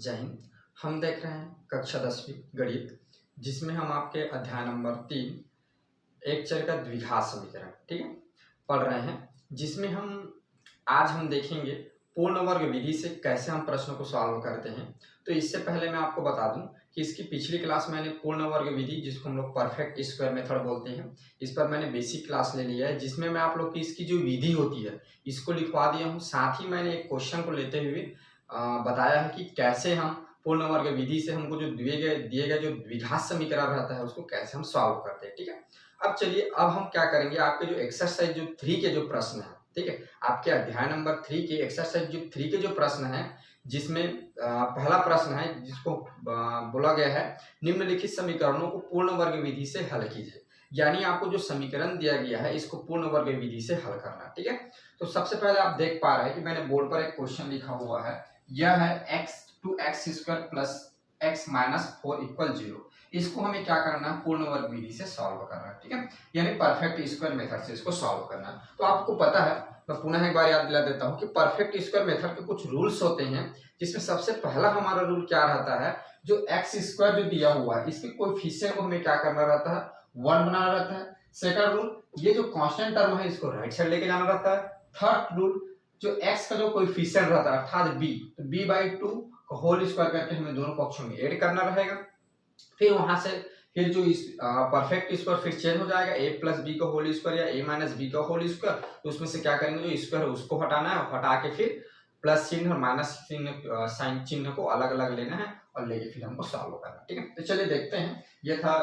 जय हिंद। हम देख रहे हैं कक्षा 10वीं गणित, जिसमें हम आपके अध्याय नंबर 3 एक चर का द्विघात समीकरण ठीक है पढ़ रहे हैं, जिसमें आज हम देखेंगे पूर्ण वर्ग विधि से कैसे हम प्रश्नों को सॉल्व करते हैं। तो इससे पहले मैं आपको बता दूं कि इसकी पिछली क्लास मैंने पूर्ण वर्ग विधि, जिसको हम लोग परफेक्ट स्क्वायर मेथड बोलते हैं, इस पर मैंने बेसिक क्लास ले लिया है, जिसमें मैं आप लोग की इसकी जो विधि होती है इसको लिखवा दिया हूँ। साथ ही मैंने एक क्वेश्चन को लेते हुए बताया है कि कैसे हम पूर्ण वर्ग विधि से हमको जो दिए गए जो द्विघात समीकरण रहता है उसको कैसे हम सॉल्व करते हैं। ठीक है, अब चलिए, अब हम क्या करेंगे, आपके जो एक्सरसाइज जो 3 के जो प्रश्न है, ठीक है, आपके अध्याय नंबर 3 के एक्सरसाइज जो 3 के जो प्रश्न है, जिसमें पहला प्रश्न है जिसको बोला गया है निम्नलिखित समीकरणों को पूर्ण वर्ग विधि से हल कीजिए। यानी आपको जो समीकरण दिया गया है इसको पूर्ण वर्ग विधि से हल करना। ठीक है, तो सबसे पहले आप देख पा रहे हैं कि मैंने बोर्ड पर एक क्वेश्चन लिखा हुआ है। यह है x2x² plus x minus 4 equal 0। इसको हमें क्या करना है, पूर्ण वर्ग विधि से सॉल्व करना है। ठीक है, यानी परफेक्ट स्क्वायर मेथड से इसको सॉल्व करना है। तो आपको पता है, मैं पुनः एक बार याद दिला देता हूं कि परफेक्ट स्क्वायर मेथड के कुछ रूल्स होते हैं, जिसमें सबसे पहला हमारा रूल क्या रहता है, जो x² जो दिया हुआ है इसके कोएफिशिएंट को हमें क्या करना रहता है, 1 बनाना रहता है। सेकंड रूल, ये जो कांस्टेंट टर्म है इसको राइट साइड लेके जाना रहता है। थर्ड रूल, जो x का जो कोएफिशिएंट रहता है अर्थात b, तो b/2 का होल स्क्वायर करके हमें दोनों पक्षों में ऐड करना रहेगा। फिर वहां से फिर जो इस परफेक्ट स्क्वायर फिर चेंज हो जाएगा, a प्लस बी का होल स्क्वायर या a माइनस बी का होल स्क्वायर। तो उसमें से क्या करेंगे, जो स्क्वायर है उसको हटाना है, हटा के फिर प्लस चिन्ह और माइनस चिन्ह साइन चिन्ह को अलग अलग लेना है और लेके फिर हमको सॉल्व करना है। ठीक है, तो चलिए देखते हैं। ये था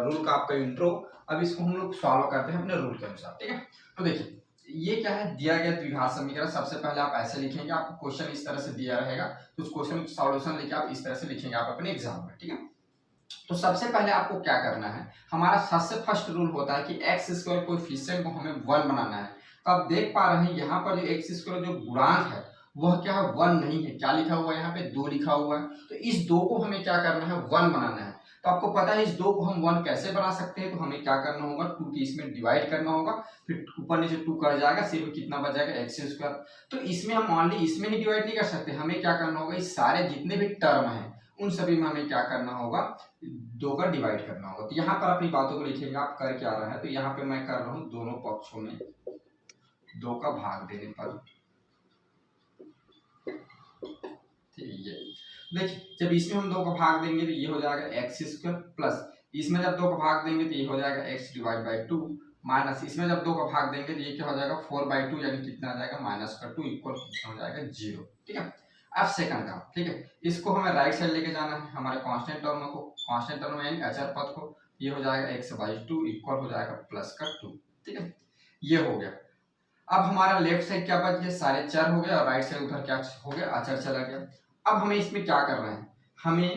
रूल का आपका इंट्रो। अब इसको हम लोग सॉल्व करते हैं अपने रूल के अनुसार। ठीक है, तो देखिए ये क्या है, दिया गया द्विघात समीकरण। सबसे पहले आप ऐसे लिखेंगे, आपको क्वेश्चन इस तरह से दिया रहेगा, तो उस क्वेश्चन का सॉल्यूशन लेके आप इस तरह से लिखेंगे आप अपने एग्जाम में। ठीक है, तो सबसे पहले आपको क्या करना है, हमारा सबसे फर्स्ट रूल होता है कि x² कोएफिशिएंट को हमें 1 बनाना है। तो आप देख पा रहे हैं यहाँ पर जो x² जो गुणांक है वह क्या है, 1 नहीं है। क्या लिखा हुआ है यहाँ पे, 2 लिखा हुआ है। तो इस 2 को हमें क्या करना है, 1 बनाना है। तो आपको पता है इस 2 को हम 1 कैसे बना सकते हैं, तो हमें क्या करना होगा, 2 की इसमें डिवाइड करना होगा, फिर ऊपर नीचे 2 कर जाएगा, सिर्फ कितना बच जाएगा, x²। तो इसमें हम ओनली इसमें ही डिवाइड नहीं कर सकते, हमें क्या करना होगा, इस सारे जितने भी टर्म है उन सभी में हमें क्या करना होगा, 2 का डिवाइड करना होगा। तो यहाँ पर अपनी बातों को लिखेंगे, आप कर क्या रहा है, तो यहाँ पे मैं कर रहा हूँ दोनों पक्षों में 2 का भाग देने पर। ये देखिए, जब इसमें हम 2 का भाग देंगे तो ये हो जाएगा x² प्लस इसमें जब 2 का भाग देंगे तो ये हो जाएगा x डिवाइड बाई 2 माइनस इसमें जब 2 का भाग देंगे तो ये क्या हो जाएगा, 4/2 यानी कितना आ जाएगा, -2 इक्वल कितना हो जाएगा, 0। ठीक है, अब सेकंड का, ठीक है, इसको हमें राइट साइड लेके जाना है, हमारे कांस्टेंट टर्म यानी अचर पद को। ये हो जाएगा x/2 इक्वल हो जाएगा +2। ठीक है, ये हो गया। अब हमारा लेफ्ट साइड क्या बच गया, सारे चर हो गए, और राइट साइड उधर क्या हो गया, अचर चला गया। अब हमें इसमें क्या करना है, हमें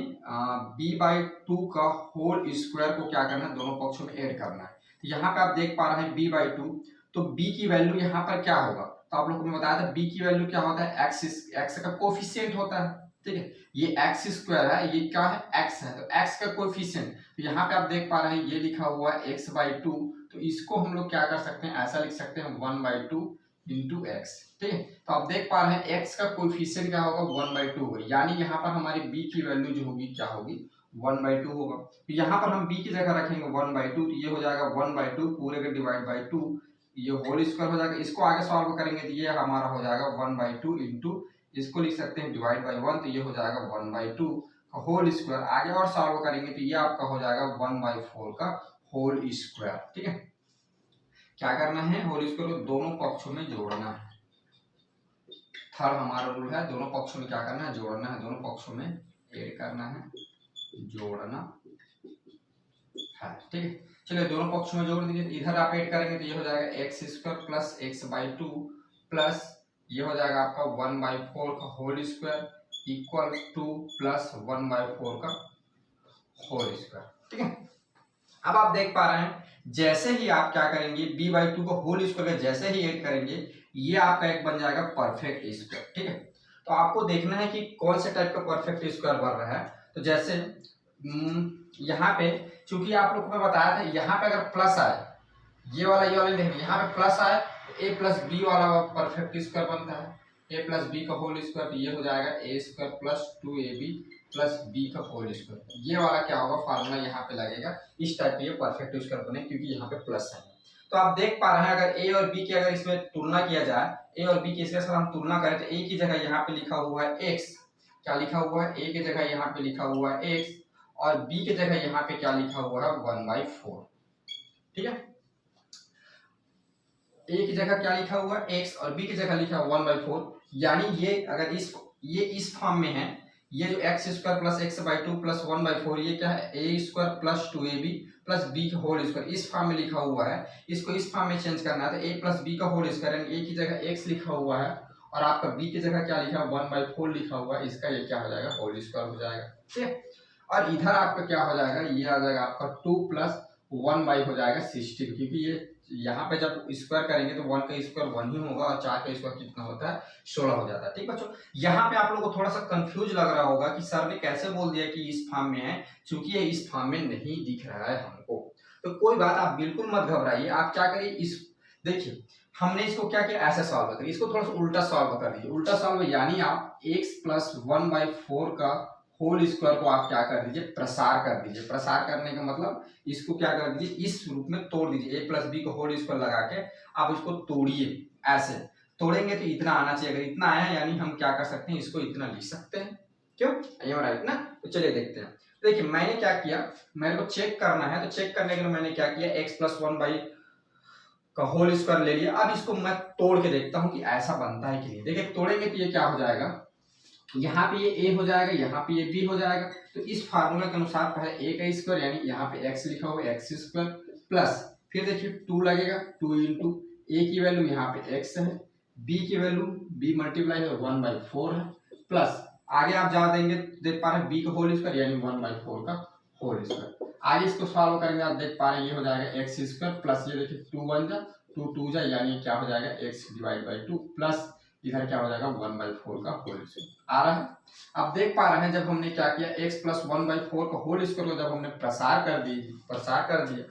b/2 का होल स्क्वायर को क्या करना है, दोनों पक्षों में ऐड करना है। तो यहाँ पे आप देख पा रहे हैं b/2, तो b की वैल्यू यहाँ पर क्या होगा, तो आप लोगों को मैं बताया था b की वैल्यू क्या होता है, x का कोएफिशिएंट होता है। ठीक है, ये x² है, ये क्या है, x है, तो x का कोएफिशिएंट। तो यहाँ पे आप देख पा रहे हैं ये लिखा हुआ है x/2, तो इसको हम लोग क्या कर सकते हैं, ऐसा लिख सकते हैं 1/2 इंटू x। ठीक है, तो आप देख पा रहे हैं x का कोएफिशिएंट क्या होगा, 1/2 होगा, यानी यहाँ पर हमारी b की वैल्यू जो होगी क्या होगी, 1/2 होगा। तो यहाँ पर हम b की जगह रखेंगे 1/2, तो ये हो जाएगा 1/2 पूरे का डिवाइड बाई 2, ये होल स्क्वायर हो जाएगा। इसको आगे सॉल्व करेंगे तो ये हमारा हो जाएगा 1/2 इंटू, इसको लिख सकते हैं डिवाइड बाई 1, तो ये हो जाएगा 1/2 का होल स्क्वायर। आगे और सॉल्व करेंगे तो ये आपका हो जाएगा 1/4 का होल स्क्वायर। ठीक है, क्या करना है, होल स्क्वायर को दोनों पक्षों में जोड़ना है। थर्ड हमारा रूल है, दोनों पक्षों में क्या करना है, जोड़ना है, दोनों पक्षों में ऐड करना है, जोड़ना है। ठीक है, चलिए दोनों पक्षों में जोड़ दीजिए। इधर आप ऐड करेंगे तो ये हो जाएगा x² प्लस x/2 प्लस ये हो जाएगा आपका 1/4 का whole square equal to plus 1/4 का होल स्क्वायर। ठीक है, अब आप देख पा रहे हैं जैसे ही आप क्या करेंगे, b/2 को होल स्क्वायर का जैसे ही ऐड करेंगे ये आपका एक बन जाएगा परफेक्ट स्क्वायर। ठीक है, तो आपको देखना है कि कौन से टाइप का परफेक्ट स्क्वायर बन रहा है। तो जैसे यहाँ पे चूंकि आप लोग को मैं बताया था, यहाँ पे अगर प्लस आए, ये वाला देखिए यहाँ पे प्लस आए तो a प्लस बी वाला परफेक्ट स्क्वायर बनता है। ए प्लस बी का होल स्क्वायर, तो ये हो जाएगा A square plus 2ab plus B का होल स्क्वायर। ये वाला क्या होगा, फार्मूला यहाँ पे लगेगा, इस टाइप के ये परफेक्ट स्क्वायर बने क्योंकि यहाँ पे प्लस है। तो आप देख पा रहे हैं अगर ए और बी की अगर इसमें तुलना किया जाए, ए और बी की इसके साथ हम तुलना करें तो ए की जगह यहाँ पे लिखा हुआ है एक्स, क्या लिखा हुआ है, ए की जगह यहाँ पे लिखा हुआ है एक्स, और बी की जगह यहाँ पे क्या लिखा हुआ है 1/4। ठीक है, ए की जगह क्या लिखा हुआ है एक्स और बी की जगह लिखा हुआ 1/4, यानी ये अगर इस फॉर्म में है, ये जो x square plus x by 2 plus 1/4, ये क्या है A square plus 2ab plus B का होल स्क्वायर, इस फॉर्म में लिखा हुआ है। इसको इस फॉर्म में चेंज करना है तो ए प्लस बी का होल स्क्वायर, यानी ए की जगह एक्स लिखा हुआ है और आपका बी की जगह क्या लिखा है 1/4 लिखा हुआ है, इसका ये क्या हो जाएगा होल स्क्वायर हो जाएगा। ठीक है, और इधर आपका क्या हो जाएगा, ये आ जाएगा आपका 2 प्लस 1 हो जाएगा 16, क्योंकि ये यहाँ पे जब स्क्वायर करेंगे तो 1 का स्क्वायर 1 ही होगा और 4 का स्क्वायर कितना होता है 16 हो जाता है। ठीक बच्चों, यहाँ पे आप लोगों को थोड़ा सा कंफ्यूज लग रहा होगा कि सर ने कैसे बोल दिया कि इस फॉर्म में है, क्योंकि ये इस फॉर्म में नहीं दिख रहा है हमको। तो कोई बात, आप बिल्कुल मत घबराइए, आप क्या करिए, इस देखिए हमने इसको क्या किया, ऐसे सॉल्व करिए, इसको थोड़ा सा उल्टा सॉल्व कर दीजिए। उल्टा सॉल्व यानी आप x प्लस 1/4 का होल स्क्वायर को आप क्या कर दीजिए, प्रसार कर दीजिए। प्रसार करने का मतलब इसको क्या कर दीजिए, इस रूप में तोड़ दीजिए, a प्लस बी को होल स्क्वायर लगा के आप इसको तोड़िए। ऐसे तोड़ेंगे तो इतना आना चाहिए, अगर इतना आया यानी हम क्या कर सकते हैं, इसको इतना लिख सकते हैं। क्यों, ये राइट ना। तो चलिए देखते हैं। देखिए मैंने क्या किया, मेरे को चेक करना है, तो चेक करने के लिए मैंने क्या किया, x प्लस 1 का होल स्क्वायर ले लिया। अब इसको मैं तोड़ के देखता हूँ कि ऐसा बनता है कि नहीं। देखिए तोड़ेंगे तो ये क्या हो जाएगा, यहाँ पे ये a हो जाएगा, यहाँ पे ये b हो जाएगा। तो इस फार्मूला के अनुसार पहले a का स्क्वायर यानी यहाँ पे x लिखा हुआ है एक्स स्क्वायर प्लस फिर देखिए 2 लगेगा, 2 इंटू a की वैल्यू यहाँ पे x है, b की वैल्यू b मल्टीप्लाई है 1/4 है, प्लस आगे आप जा देंगे देख पा रहे हैं b का होल स्क्वायर यानी 1/4 का होल स्क्वायर। आगे इसको सॉल्व करेंगे, आप देख पा रहे हैं ये हो जाएगा एक्स स्क्वायर प्लस ये देखिए 2 1 जा 2 2 जा यानी क्या हो जाएगा x डिवाइड बाई 2 प्लस इधर क्या हो जाएगा 1/4 का होल स्क्वायर आ रहा है। आप देख पा रहे हैं जब हमने क्या किया, x प्लस 1/4 का होल स्क्वायर को जब हमने प्रसार कर दिया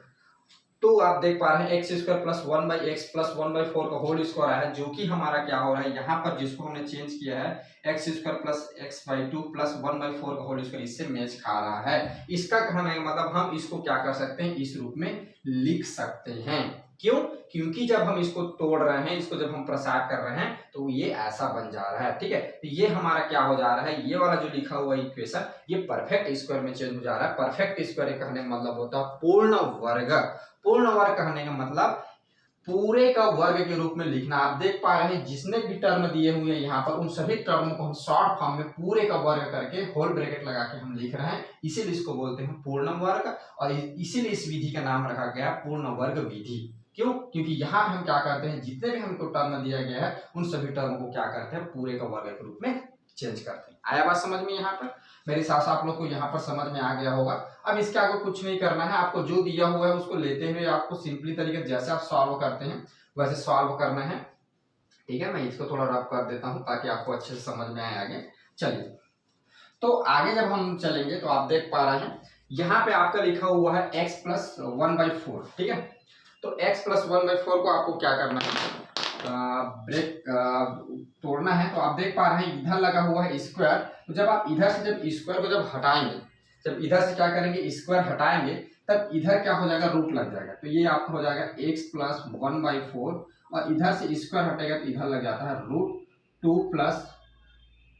तो आप देख पा रहे हैं x square plus 1/x plus 1/4 का होल स्क्वायर आया है, जो कि हमारा क्या हो रहा है यहाँ पर जिसको हमने चेंज किया है x square plus x/2 plus 1/4 का होल स्क्वायर, इससे मैच खा रहा है। इसका कहने का मतलब हम इसको क्या कर सकते हैं, इस रूप में लिख सकते हैं। क्यों, क्योंकि जब हम इसको तोड़ रहे हैं, इसको जब हम प्रसार कर रहे हैं तो ये ऐसा बन जा रहा है। ठीक है, तो ये हमारा क्या हो जा रहा है, ये वाला जो लिखा हुआ इक्वेशन ये परफेक्ट स्क्वायर में चेंज हो जा रहा है। परफेक्ट स्क्वायर कहने का मतलब होता है पूर्ण वर्ग। पूर्ण वर्ग कहने का मतलब पूरे का वर्ग के रूप में लिखना। आप देख पा रहे हैं जितने भी टर्म दिए हुए हैं यहाँ पर उन सभी टर्म को हम शॉर्ट फॉर्म में पूरे का वर्ग करके होल ब्रैकेट लगा के हम लिख रहे हैं, इसीलिए इसको बोलते हैं पूर्ण वर्ग। और इसीलिए इस विधि का नाम रखा गया पूर्ण वर्ग विधि। क्यों, क्योंकि यहाँ हम क्या करते हैं, जितने भी हमको टर्म दिया गया है उन सभी टर्म को क्या करते हैं, पूरे का वर्ग के रूप में चेंज करते हैं। आया बात समझ में, यहाँ पर मेरे हिसाब से आप लोग को यहाँ पर समझ में आ गया होगा। अब इसके आगे कुछ नहीं करना है, आपको जो दिया हुआ है उसको लेते हुए आपको सिंपली तरीके जैसे आप सॉल्व करते हैं वैसे सॉल्व करना है। ठीक है, मैं इसको थोड़ा रफ कर देता हूँ ताकि आपको अच्छे से समझ में आए आगे। चलिए, तो आगे जब हम चलेंगे तो आप देख पा रहे हैं यहाँ पे आपका लिखा हुआ है x प्लस 1/4। ठीक है, तो x प्लस 1/4 को आपको क्या करना है, तोड़ना है। तो आप देख पा रहे हैं इधर लगा हुआ है स्क्वायर, तो जब आप इधर से जब स्क्वायर को जब हटाएंगे, जब इधर से क्या करेंगे स्क्वायर हटाएंगे तब इधर क्या हो जाएगा, रूट लग जाएगा। तो ये आपका हो जाएगा x प्लस 1/4 और इधर से स्क्वायर हटेगा तो इधर लग जाता है √2 प्लस।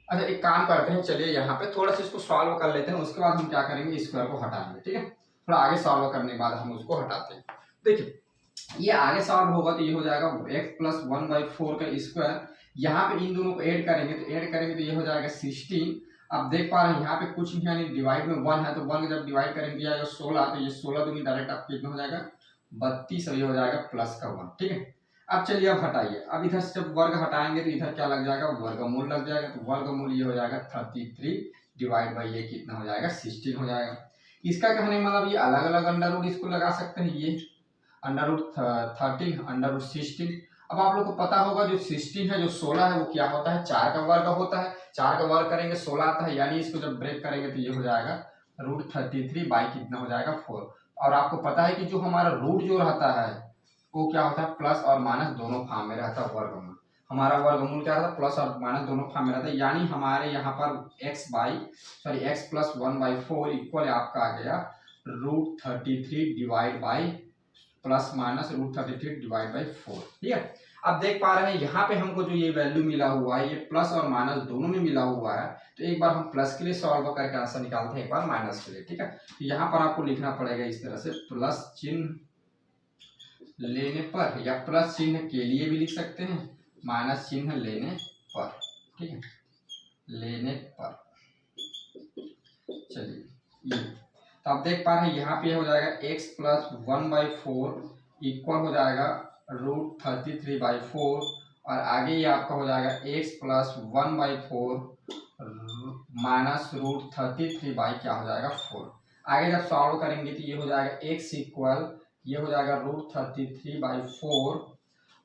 अच्छा एक काम करते हैं, चलिए यहाँ पे थोड़ा सा इसको सॉल्व कर लेते हैं, उसके बाद हम क्या करेंगे स्क्वायर को हटाएंगे। ठीक है, थोड़ा आगे सॉल्व करने के बाद हम उसको हटाते हैं। देखिए ये आगे सॉल्व होगा तो ये हो जाएगा x प्लस 1/4 का स्क्वायर, यहाँ पे इन दोनों को ऐड करेंगे तो ये हो जाएगा 16। आप देख पा रहे हैं यहाँ पे कुछ नहीं यानी डिवाइड में 1 है, तो 1 जब डिवाइड करेंगे जाएगा 16, तो ये 16 दूनी डायरेक्ट आपको कितना हो जाएगा 32, और ये हो जाएगा प्लस का 1। ठीक है, अब चलिए अब हटाइए। अब इधर से जब वर्ग हटाएंगे तो इधर क्या लग जाएगा, वर्गमूल लग जाएगा। तो वर्गमूल ये हो जाएगा 33 डिवाइड बाई ये कितना हो जाएगा 16 हो जाएगा। इसका कहने का मतलब ये अलग अलग अंडर रूट इसको लगा सकते हैं, ये √13 √16। अब आप लोग को पता होगा जो 16 है जो 16 है वो क्या होता है, 4 का वर्ग होता है। 4 का वर्ग करेंगे 16 आता है, यानी इसको जब ब्रेक करेंगे तो ये हो जाएगा √33 बाई कितना हो जाएगा 4। और आपको पता है कि जो हमारा रूट जो रहता है वो क्या होता है, प्लस और माइनस दोनों फॉर्म में रहता है वर्ग में। हमारा वर्गमूल क्या था, प्लस और माइनस दोनों फॉर्म में रहता है, यानी हमारे यहाँ पर x प्लस 1/4 इक्वल आपका आ गया √33 divide by plus minus √33 divide by 4। ठीक है, अब देख पा रहे हैं यहाँ पे हमको जो ये वैल्यू मिला हुआ है ये प्लस और माइनस दोनों में मिला हुआ है, तो एक बार हम प्लस के लिए सॉल्व करके आंसर निकालते हैं, एक बार माइनस के लिए। ठीक है, तो यहाँ पर आपको लिखना पड़ेगा इस तरह से, प्लस चिन्ह लेने पर, या प्लस चिन्ह के लिए भी लिख सकते हैं, माइनस चिन्ह लेने पर। ठीक है, लेने पर। चलिए ये तो आप देख पा रहे हैं यहाँ पे हो जाएगा x प्लस 1/4 इक्वल हो जाएगा √33/4, और आगे ये आपका हो जाएगा x प्लस 1/4 माइनस √33 बाई क्या हो जाएगा 4। आगे जब सॉल्व करेंगे तो ये हो जाएगा x इक्वल, ये हो जाएगा √33/4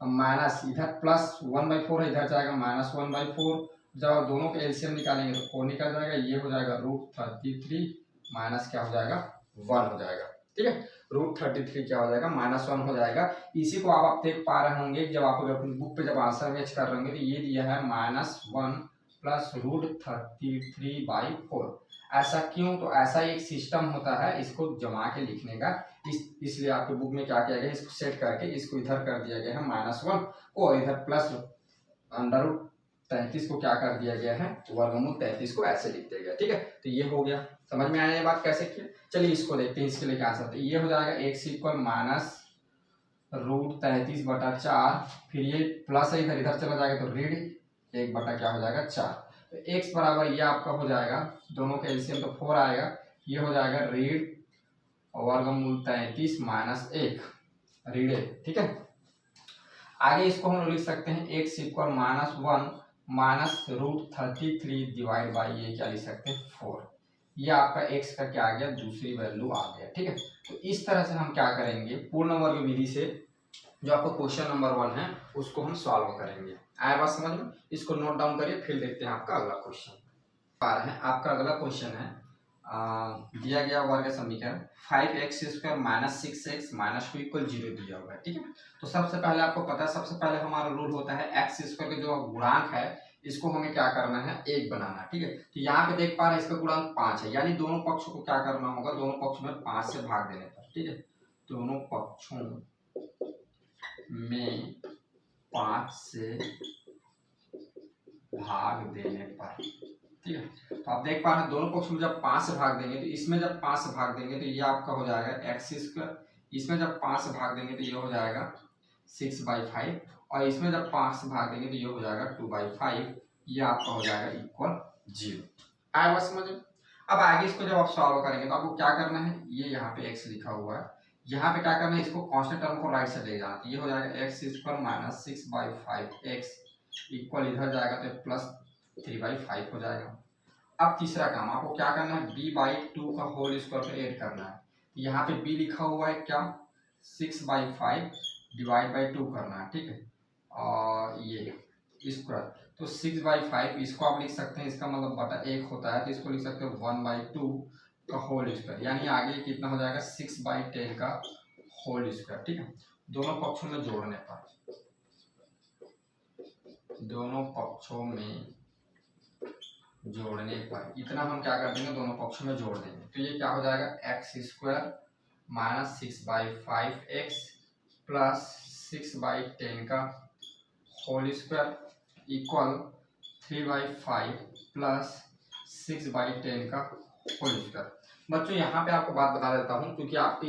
माइनस इधर प्लस 1/4 है, इधर जाएगा माइनस 1/4, जब दोनों के एलसीएम निकालेंगे तो 4 निकल जाएगा, ये हो जाएगा √33 माइनस क्या हो जाएगा 1 हो जाएगा। ठीक है, √33 क्या हो जाएगा -1 हो जाएगा। इसी को आप देख पा रहे होंगे जब आप अपनी बुक पे जब आंसर मैच कर रहे होंगे तो ये दिया है -1 प्लस √33/4। ऐसा क्यों, तो ऐसा एक सिस्टम होता है इसको जमा के लिखने का, इसलिए आपके बुक में क्या किया गया, इसको सेट करके इसको इधर कर दिया गया है -1 को, इधर प्लस √33 को क्या कर दिया गया है, वर्गमूल 33 को ऐसे लिख दिया गया। ठीक है, तो ये हो गया, समझ में आया ये बात कैसे की। चलिए इसको देखते हैं, इसके लिए क्या आंसर है, ये हो जाएगा x इक्वल माइनस √33/4, फिर ये प्लस है इधर, इधर चला जाएगा तो ऋण 1 बटा क्या हो जाएगा 4, तो x बराबर ये आपका हो जाएगा, दोनों का एलसीएम तो 4 आएगा, ये हो जाएगा ऋण वर्गमूल 33 माइनस 1 ऋण 1। ठीक है, आगे इसको हम लिख सकते हैं x equal -1 minus √33 divide by ये क्या लिख सकते हैं 4, ये आपका x का क्या आ गया, दूसरी वैल्यू आ गया। ठीक है, तो इस तरह से हम क्या करेंगे, पूर्ण वर्ग विधि से जो आपको क्वेश्चन नंबर 1 है उसको हम सॉल्व करेंगे। आया बात समझ में, इसको नोट डाउन करिए, फिर देखते हैं आपका अगला क्वेश्चन। आ रहे हैं आपका अगला क्वेश्चन है, दिया गया वर्ग समीकरण 5x² minus 6x minus 2 equal 0 दिया हुआ है। ठीक है, तो सबसे पहले आपको पता है, सबसे पहले हमारा रूल होता है x² का जो गुणांक है इसको हमें क्या करना है, 1 बनाना है। ठीक है, तो यहाँ पे देख पा रहे हैं इसका गुणांक 5 है, यानी दोनों पक्षों को क्या करना होगा, दोनों पक्षों में 5 से भाग देने पर। ठीक है, दोनों पक्षों में 5 से भाग देने पर। ठीक है, तो आप देख पा रहे हैं दोनों पक्षों में जब 5 से भाग देंगे तो इसमें जब 5 से भाग देंगे तो ये आपका हो जाएगा x², इसमें जब 5 से भाग देंगे तो ये हो जाएगा 6/5, और इसमें जब 5 से भाग देंगे तो ये हो जाएगा 2/5, ये आपका हो जाएगा इक्वल 0। आया बस समझ में। अब आगे इसको जब आप सॉल्व करेंगे तो आपको क्या करना है, ये यहाँ पे x लिखा हुआ है, यहाँ पे क्या करना है, इसको कांस्टेंट टर्म को राइट साइड ले जाना, ये हो जाएगा x² माइनस 6/5x इक्वल इधर जाएगा तो प्लस 3/5 हो जाएगा। अब तीसरा काम आपको क्या करना है, b/2 का होल स्क्वायर पे ऐड करना है, यहाँ पे b लिखा हुआ है क्या 6/5 डिवाइड बाई 2 करना है। ठीक है, और ये स्क्वायर तो 6/5 इसको आप लिख सकते हैं, इसका मतलब बटा 1 होता है, तो इसको लिख सकते हो 1/2 का होल स्क्वायर, यानी आगे कितना हो जाएगा 6/10 का होल स्क्वायर। ठीक है, दोनों पक्षों में जोड़ने पर, दोनों पक्षों में जोड़ने पर इतना हम क्या कर देंगे, दोनों पक्षों में जोड़ देंगे, तो ये क्या हो जाएगा x² माइनस 6/5x प्लस 6/10 का होल स्क्वायर इक्वल 3/5 प्लस 6/10 का होल स्क्वायर। बच्चों यहाँ पे आपको बात बता देता हूँ, क्योंकि आप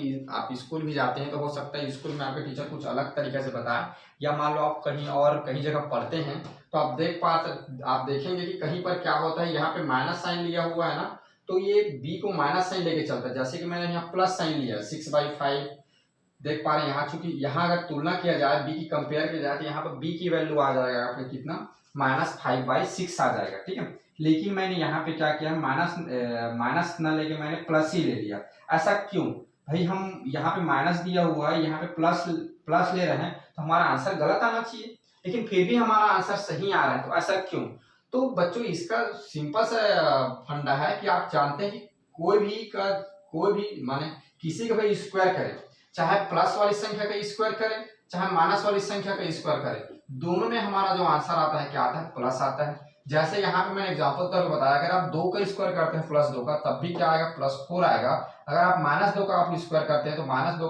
स्कूल भी जाते हैं तो हो सकता है स्कूल में आपके टीचर कुछ अलग तरीके से बताएं, या मान लो आप कहीं जगह पढ़ते हैं तो आप देखेंगे कि कहीं पर क्या होता है, यहाँ पे माइनस साइन लिया हुआ है ना, तो ये b को माइनस साइन लेके चलता है, जैसे कि मैंने यहाँ प्लस साइन लिया 6/5, देख पा रहे हैं यहाँ, चूंकि यहाँ अगर तुलना किया जाए b की कंपेयर किया जाए तो यहाँ पर b की वैल्यू आ जाएगा आपका कितना -5/6 आ जाएगा। ठीक है, लेकिन मैंने यहाँ पे क्या किया, माइनस ना लेके मैंने प्लस ही ले लिया। ऐसा क्यों भाई, हम यहाँ पे माइनस दिया हुआ है, यहाँ पे प्लस ले रहे हैं, तो हमारा आंसर गलत आना चाहिए, लेकिन फिर भी हमारा आंसर सही आ रहा है, तो ऐसा क्यों। तो बच्चों इसका सिंपल सा फंडा है कि आप जानते हैं कि कोई भी माने किसी का भी स्क्वायर करें, चाहे प्लस वाली संख्या का स्क्वायर करें चाहे माइनस वाली संख्या का स्क्वायर करें, दोनों में हमारा जो आंसर आता है क्या आता है, प्लस आता है। जैसे यहाँ पे मैंने एग्जांपल तौर पर बताया, अगर आप 2 का स्क्वायर करते हैं प्लस 2 का, तब भी क्या आएगा, +4 आएगा। अगर आप -2 का आप स्क्वायर करते हैं तो -2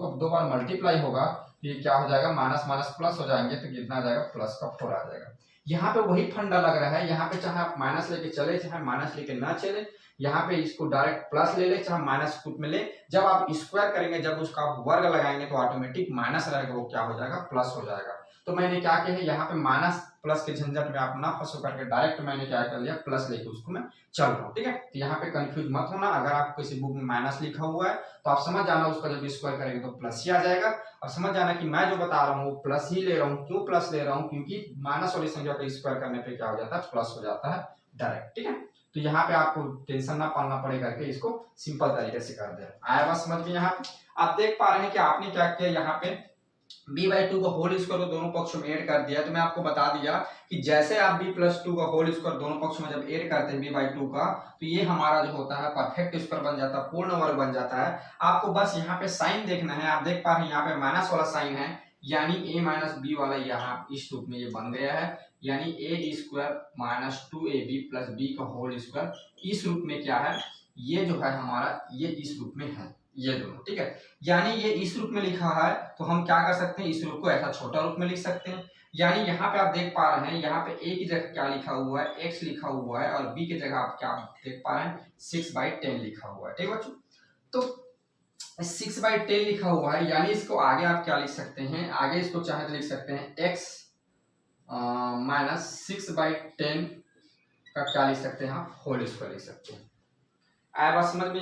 का 2 बार मल्टीप्लाई होगा, ये क्या हो जाएगा, माइनस माइनस प्लस हो जाएंगे, तो कितना आ जाएगा, +4 आ जाएगा। यहाँ पे वही फंडा लग रहा है, यहाँ पे चाहे आप माइनस लेके चले, चाहे माइनस लेके ना चले, यहाँ पे इसको डायरेक्ट प्लस ले ले, चाहे माइनस रूप में ले, जब आप स्क्वायर करेंगे, जब उसका आप वर्ग लगाएंगे तो ऑटोमेटिक माइनस रहेगा, वो क्या हो जाएगा, प्लस हो जाएगा। तो मैंने क्या किया है, यहाँ पे माइनस प्लस के झंझट में आप ना फंसो करके डायरेक्ट मैंने क्या कर लिया, प्लस लेके उसको मैं चल रहा हूँ, ठीक है। तो यहाँ पे कंफ्यूज मत होना, अगर आप किसी बुक में माइनस लिखा हुआ है तो आप समझ जाना उसका जब स्क्वायर करेंगे तो प्लस ही आ जाएगा। और समझ जाना कि मैं जो बता रहा हूँ वो प्लस ही ले रहा हूँ। क्यों प्लस ले रहा हूँ, क्योंकि माइनस वाली संख्या पे स्क्वायर करने पे क्या हो जाता है, प्लस हो जाता है डायरेक्ट, ठीक है। तो यहाँ पे आपको टेंशन ना पालना पड़े करके इसको सिंपल तरीके से कर दे रहे हैं। आया बात समझ में। यहाँ पे आप देख पा रहे हैं कि आपने क्या किया, यहाँ पे b/2 का होल स्क्वायर दोनों पक्षों में ऐड कर दिया। तो मैं आपको बता दिया कि जैसे आप b+2 का होल स्क्वायर दोनों पक्षों में जब ऐड करते हैं b/2 का, तो ये हमारा जो होता है परफेक्ट स्क्वायर बन जाता है, पूर्ण वर्ग बन जाता है। आपको बस यहाँ पे साइन देखना है। आप देख पा रहे हैं यहाँ पे माइनस वाला साइन है, यानी a-b वाला यहाँ इस रूप में ये बन गया है, यानी a² - 2ab + b का होल स्क्वायर इस रूप में क्या है, ये जो है हमारा ये इस रूप में है, ये दोनों, ठीक है। यानी ये इस रूप में लिखा है तो हम क्या कर सकते हैं, इस रूप को ऐसा छोटा रूप में लिख सकते हैं। यानी यहाँ पे आप देख पा रहे हैं, यहाँ पे a की जगह क्या लिखा हुआ है, x लिखा हुआ है, और b की जगह आप क्या देख पा रहे हैं, 6/10 लिखा हुआ है, ठीक है बच्चों। तो 6/10 लिखा हुआ है, यानी इसको आगे आप क्या लिख सकते हैं, आगे इसको चाहे तो लिख सकते हैं x - 6/10 का क्या लिख सकते हैं, आप होल स्क्वायर लिख सकते हैं। आया बात समझ में।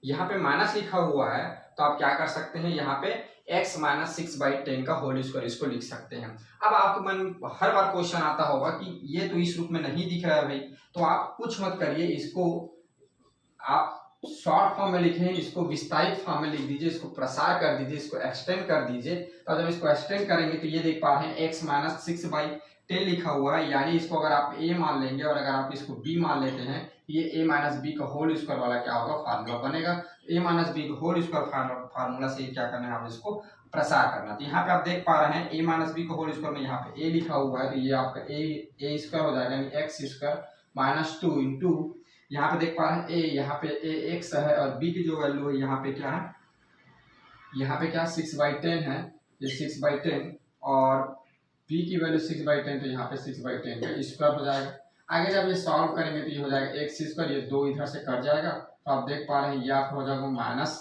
यहाँ पे माइनस लिखा हुआ है तो आप क्या कर सकते हैं, यहाँ पे x - 6/10 का होल स्क्वायर इसको लिख सकते हैं। अब आपके मन हर बार क्वेश्चन आता होगा कि ये तो इस रूप में नहीं दिख रहा है भाई, तो आप कुछ मत करिए, इसको आप शॉर्ट फॉर्म में लिखें, इसको विस्तारित फॉर्म में लिख दीजिए, इसको प्रसार कर दीजिए, इसको एक्सटेंड कर दीजिए। तो जब इसको एक्सटेंड करेंगे तो ये देख पा रहे हैं x - 6/10 लिखा हुआ है, यानी इसको अगर आप a मान लेंगे और अगर आप इसको b मान लेते हैं, ये a - b का होल स्क्वायर वाला क्या होगा, फार्मूला बनेगा। a - b का होल स्क्वायर फार्मूला से क्या करना है, आप इसको प्रसार करना। तो यहाँ पे आप देख पा रहे हैं a - b का होल स्क्वायर में यहाँ पे a लिखा हुआ है, तो ये आपका a स्क्वायर हो जाएगा, यानी x² - 2 इंटू यहाँ पे देख पा रहे हैं a, यहाँ पे a x है और b की जो वैल्यू है यहाँ पे क्या है, यहाँ पे क्या 6/10 है, ये 6/10 और b की वैल्यू 6/10, तो यहाँ पे 6/10 का स्क्वायर हो जाएगा। आगे जब ये सॉल्व करेंगे तो ये हो जाएगा x², ये 2 इधर से कट जाएगा, तो आप देख पा रहे हैं ये आपका हो जाएगा माइनस,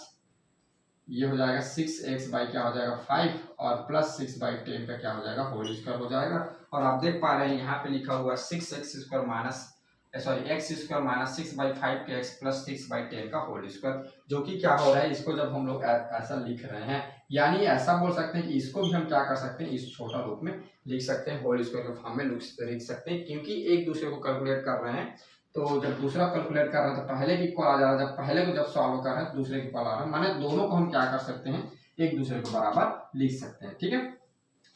ये हो जाएगा 6x बाई क्या हो जाएगा 5 और +6/10 का क्या हो जाएगा, होल स्क्वायर हो जाएगा। और आप देख पा रहे हैं यहाँ पे लिखा हुआ है 6x² माइनस x² - 6/5 के x + 6/10 का होल स्क्वायर, जो कि क्या हो रहा है, इसको जब हम लोग ऐसा लिख रहे हैं, यानी ऐसा बोल सकते हैं कि इसको भी हम क्या कर सकते हैं, इस छोटा रूप में लिख सकते हैं, होल स्क्वायर के फॉर्म में लिख सकते हैं, क्योंकि एक दूसरे को कैलकुलेट कर रहे हैं। तो जब दूसरा कैलकुलेट कर रहे हैं तो पहले की इक्वल आ जा रहा है, जब पहले को जब सॉल्व कर रहे हैं दूसरे की इक्वल आ रहा है, माने दोनों को हम क्या कर सकते हैं, एक दूसरे को बराबर लिख सकते हैं, ठीक है।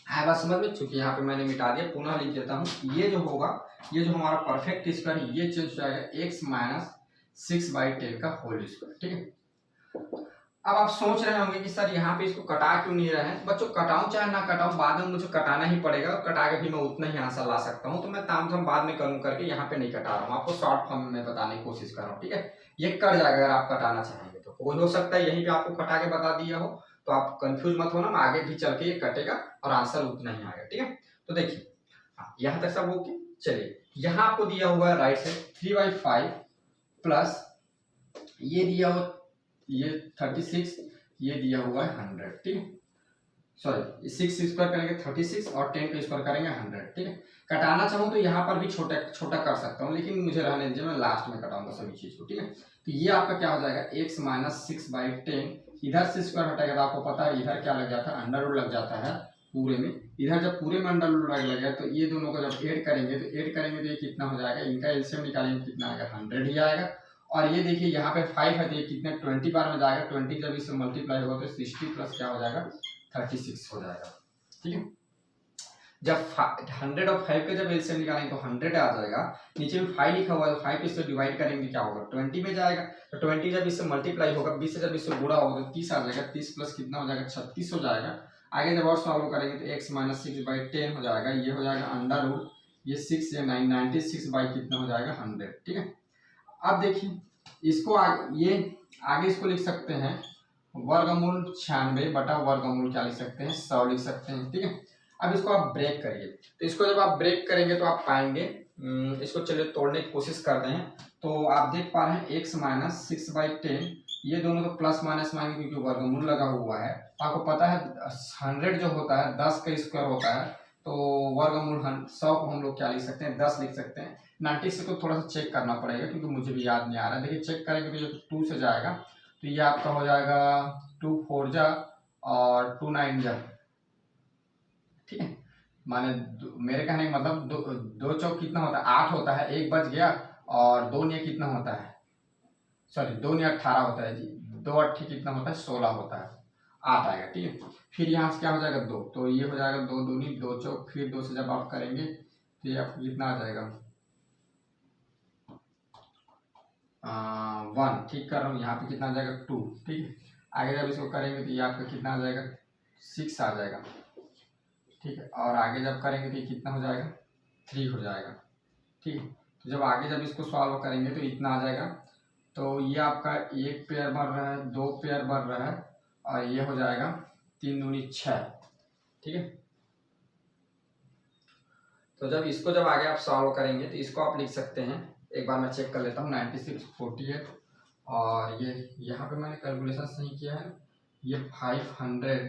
है बात समझ में। चूंकि यहाँ पे मैंने मिटा दिया, पुनः लिख देता हूँ। ये जो होगा, ये जो हमारा परफेक्ट स्क्वायर है, ये चेंज हो जाएगा x - 6/10 का होल स्क्वायर, ठीक है। अब आप सोच रहे होंगे कि सर यहाँ पे इसको कटा क्यों नहीं रहे हैं। बच्चों कटाऊं चाहे ना कटाऊं, बाद में मुझे कटाना ही पड़ेगा, और कटा के भी मैं उतना ही आंसर ला सकता हूँ, तो मैं तामझाम बाद में करूँ करके यहाँ पे नहीं कटा रहा हूँ, आपको शॉर्ट फॉर्म में बताने की कोशिश कर रहा हूँ, ठीक है। ये कट जाएगा अगर आप कटाना चाहेंगे तो, कोई हो सकता है यहीं पे आपको कटा के बता दिया हो, तो आप कंफ्यूज मत होना, मैं आगे भी चल के ये कटेगा और आंसर उतना ही आएगा, ठीक है। तो देखिए यहाँ तक सब ओके। चलिए यहाँ आपको दिया हुआ है राइट साइड 3/5 प्लस ये दिया हुआ ये 36, ये दिया हुआ है 100, ठीक है। सॉरी 6 स्क्वायर करेंगे 36 और 10 का स्क्वायर करेंगे 100, ठीक है। कटाना चाहूँ तो यहाँ पर भी छोटा छोटा कर सकता हूँ, लेकिन मुझे रहने दीजिए, मैं लास्ट में कटाऊंगा सभी चीज को, ठीक है। तो ये आपका क्या हो जाएगा x - 6/10, इधर से स्क्वायर हटाएगा तो आपको पता है इधर क्या लग जाता है, अंडर रूट लग जाता है पूरे में। इधर जब पूरे में अंडर रूट लग गया तो ये दोनों को जब ऐड करेंगे तो ये कितना हो जाएगा, इनका एलसीएम निकालेंगे कितना आएगा, 100 ही आएगा। और ये देखिए यहाँ पे 5 है तो ये कितने 20 बार में जाएगा, 20 जब इससे मल्टीप्लाई होगा तो 60 प्लस क्या हो जाएगा 36 हो जाएगा, ठीक है। जब 100 और 5 का जब एलसीएम निकालेंगे तो 100 आ जाएगा, नीचे में 5 लिखा हुआ है, 5 इससे डिवाइड करेंगे क्या होगा 20 में जाएगा, तो 20 जब इससे मल्टीप्लाई होगा 20 से जब इससे गुणा होगा तो 30 आ जाएगा, 30 प्लस कितना हो जाएगा 36 हो जाएगा। आगे जब और सॉल्व करेंगे तो एक्स माइनस 6/10 हो जाएगा, ये हो जाएगा अंडर रूट ये 6 या 96 बाई कितना हो जाएगा 100। ठीक है, अब देखिए इसको ये आगे इसको लिख सकते हैं वर्गमूल 96 बटा वर्गमूल क्या लिख सकते हैं 100 लिख सकते हैं। ठीक है, अब इसको आप ब्रेक करिए, तो इसको जब आप ब्रेक करेंगे तो आप पाएंगे, इसको चलिए तोड़ने की कोशिश करते हैं। तो आप देख पा रहे हैं एक्स माइनस 6/10, ये दोनों तो प्लस माइनस माइनस क्योंकि वर्गमूल लगा हुआ है। आपको पता है 100 जो होता है 10 का स्क्वायर होता है, तो वर्गमूल 100 को हम लोग क्या लिख सकते हैं 10 लिख सकते हैं। 96 को थोड़ा सा चेक करना पड़ेगा क्योंकि मुझे भी याद नहीं आ रहा है। देखिए चेक करेंगे तो ये 2 से जाएगा, तो ये आपका हो जाएगा 2 4 जा और 2 9 जा। ठीक है, माने मेरे कहने का मतलब दो चौक कितना होता है 8 होता है, एक बच गया, और 2 ने कितना होता है, सॉरी 2 ने 18 होता है जी, 2 8 कितना होता है 16 होता है, 8 आएगा। ठीक है, फिर यहाँ से क्या हो जाएगा 2, तो ये हो जाएगा 2 दूनी 2 चौक, फिर 2 से जब आप करेंगे तो ये आपको कितना आ जाएगा 1। ठीक कर रहा हूँ, यहाँ पे कितना आ जाएगा 2। ठीक है, आगे जब इसको करेंगे तो ये आपका कितना आ जाएगा 6 आ जाएगा। ठीक है, और आगे जब करेंगे तो ये कितना हो जाएगा 3 हो जाएगा। ठीक है, तो जब आगे जब इसको सॉल्व करेंगे तो इतना आ जाएगा, तो ये आपका 1 पेयर बढ़ रहा है, 2 पेयर बढ़ रहा है, और ये हो जाएगा 3 दूनी 6। ठीक है, तो जब इसको जब आगे आप सॉल्व करेंगे तो इसको आप लिख सकते हैं, एक बार मैं चेक कर लेता हूँ 96 48, और ये यहाँ पे मैंने कैलकुलेशन सही किया है, ये 500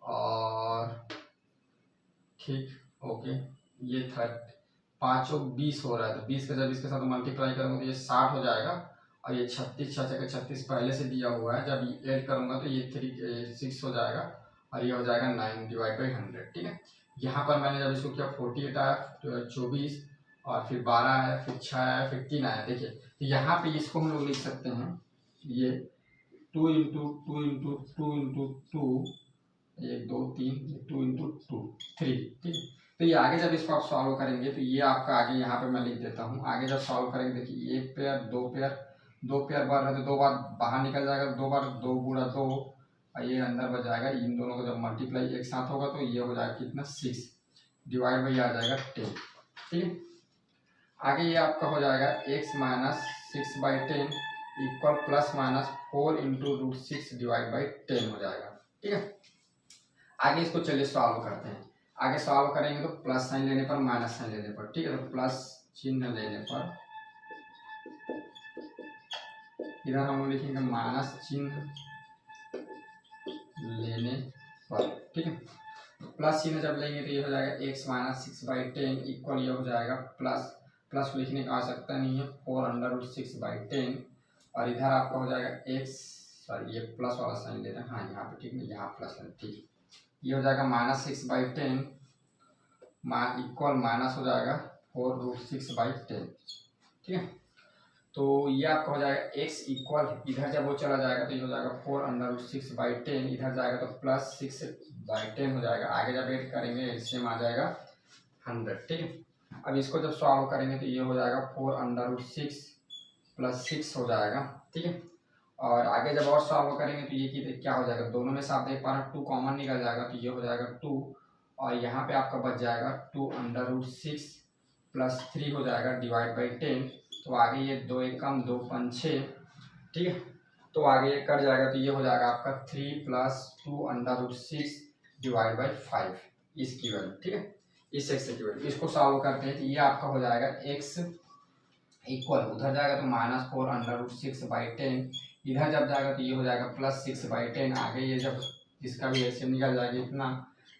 और ठीक ओके, ये 5 और 20 हो रहा है, तो 20 का जब इसके साथ मल्टीप्लाई करूँगा तो ये 60 हो जाएगा, और ये 36 36 पहले से दिया हुआ है, जब ये ऐड करूँगा तो ये 6 हो जाएगा, और ये हो जाएगा 9/100। ठीक है, यहाँ पर मैंने जब इसको किया 48 आया, 24 और फिर 12 आया, फिर 6 आया, फिर 3 आया। देखिए तो यहाँ पे इसको हम लोग लिख सकते हैं, ये 2 इंटू 2 इंटू 2 इंटू 2, 1 2 3, 2 इंटू 2 3। ठीक है, तो ये आगे जब इसको आप सॉल्व करेंगे तो ये आपका आगे यहाँ पे मैं लिख देता हूँ, आगे जब सॉल्व करेंगे देखिए 1 पेयर 2 पेयर, 2 पेयर बढ़ रहे तो 2 बार बाहर निकल जाएगा, 2 बार 2 गुणा 2, और ये अंदर बच जाएगा। इन दोनों को जब मल्टीप्लाई एक साथ होगा तो ये हो जाएगा कितना 6 डिवाइड बाई आ जाएगा 10। ठीक है, आगे ये आपका हो जाएगा x minus 6/10 equal plus minus 4 into root 6 divide by 10 हो जाएगा। ठीक है, आगे इसको चलिए सॉल्व करते हैं। आगे सॉल्व करेंगे तो प्लस साइन लेने पर माइनस साइन लेने पर, ठीक है, तो प्लस चिन्ह लेने पर इधर हम लिखेंगे माइनस चिन्ह लेने पर। ठीक है, प्लस चिन्ह जब लेंगे तो ये हो जाएगा x माइनस 6/10 इक्वल ये हो जाएगा प्लस को लिखने की आवश्यकता नहीं है 4/6/10, और इधर आपका हो जाएगा x, सॉरी ये प्लस वाला साइन लेते हैं, हाँ यहाँ पे ठीक है, यहाँ प्लस है। ठीक, ये हो जाएगा माइनस 6/10 इक्वल माइनस हो जाएगा 4√6/10। ठीक है, तो ये आपका हो जाएगा x इक्वल, इधर जब वो चला जाएगा तो ये हो जाएगा 4√6/10, इधर जाएगा तो प्लस 6/10 हो जाएगा, आगे जब ऐड करेंगे एलसीएम आ जाएगा 100। ठीक है, अब इसको जब सॉल्व करेंगे तो ये हो जाएगा 4√6 प्लस 6 हो जाएगा। ठीक है, और आगे जब और सॉल्व करेंगे तो ये क्या हो जाएगा, दोनों में से आप देख पा रहे हैं 2 कॉमन निकल जाएगा, तो ये हो जाएगा 2, और यहाँ पे आपका बच जाएगा 2√6 प्लस 3 हो जाएगा डिवाइड बाई 10, तो आगे ये 2 एक कम 2 5 6। ठीक है, तो आगे ये कट जाएगा तो ये हो जाएगा आपका 3 प्लस 2√6 डिवाइड बाई 5 इसकी वैल्यू। ठीक है, इस x की वैल्यू, इसको सॉल्व करते हैं तो ये आपका हो जाएगा x इक्वल, उधर जाएगा तो माइनस 4√6/10, इधर जब जाएगा तो ये हो जाएगा प्लस 6/10, आगे ये जब इसका भी एलसीएम निकल जाएगा इतना,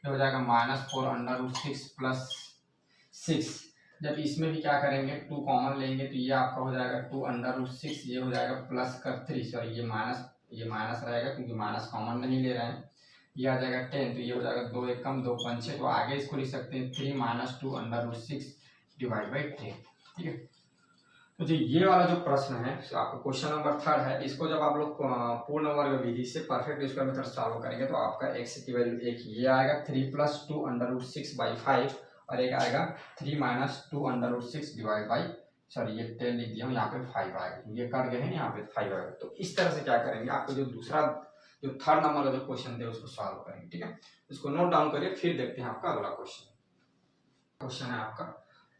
ये हो जाएगा माइनस 4√6 प्लस 6। जब इसमें भी क्या करेंगे 2 कॉमन लेंगे तो ये आपका हो जाएगा 2√6, ये हो जाएगा प्लस का 3, सॉरी ये माइनस रहेगा क्योंकि माइनस कॉमन नहीं ले रहे हैं, ये आ जाएगा 10, तो ये हो जाएगा 2 एक कम 2 5 6, तो आगे इसको लिख सकते हैं 3 माइनस 2√6 डिवाइड बाई 10। ठीक है, तो जी ये वाला जो प्रश्न है आपका क्वेश्चन नंबर 3 है, इसको जब आप लोग पूर्ण वर्ग विधि से परफेक्ट स्क्वायर मेथड सॉल्व करेंगे तो आपका x की वैल्यू एक ये आएगा 3 प्लस 2√6/5, और एक आएगा 3 माइनस 2√6 डिवाइड बाई, सॉरी ये 10 लिख दिया हूँ, यहाँ पे 5 आएगा, ये कर गए हैं यहाँ पे 5 आएगा। तो इस तरह से क्या करेंगे, आपको जो दूसरा जो थर्ड नंबर का जो क्वेश्चन दे उसको सॉल्व करेंगे। ठीक है, इसको नोट डाउन करिए, फिर देखते हैं आपका अगला क्वेश्चन है आपका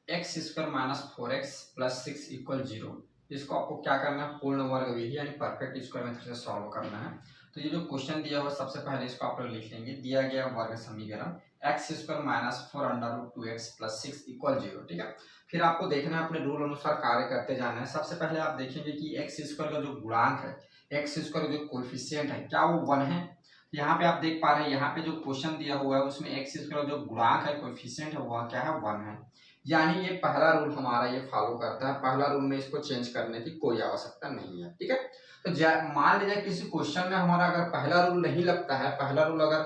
x square minus 4x plus 6 equal 0। इसको आपको क्या करना है, पूर्ण वर्ग विधि यानी परफेक्ट स्क्वायर मेथड से सॉल्व करना है। तो ये जो क्वेश्चन दिया हुआ सबसे पहले इसको आप लोग लिख लेंगे, दिया गया वर्ग समीकरण x square minus 4 under root 2x plus 6 equal 0। ठीक है, फिर आपको देखना है अपने रूल अनुसार कार्य करते जाना है। सबसे पहले आप देखेंगे कि एक्स स्क्वायर का जो गुणांक है, एक्स स्क्वायर का जो कोएफिशिएंट है, क्या वो 1 है। यहाँ पे आप देख पा रहे हैं, यहाँ पे जो क्वेश्चन दिया हुआ है उसमें एक्स स्क्वायर जो गुणांक है, कोएफिशिएंट है, वो क्या है, 1 है। यानी ये पहला रूल हमारा ये फॉलो करता है, पहला रूल में इसको चेंज करने की कोई आवश्यकता नहीं है। ठीक है, तो मान लीजिए किसी क्वेश्चन में हमारा अगर पहला रूल नहीं लगता है, पहला रूल अगर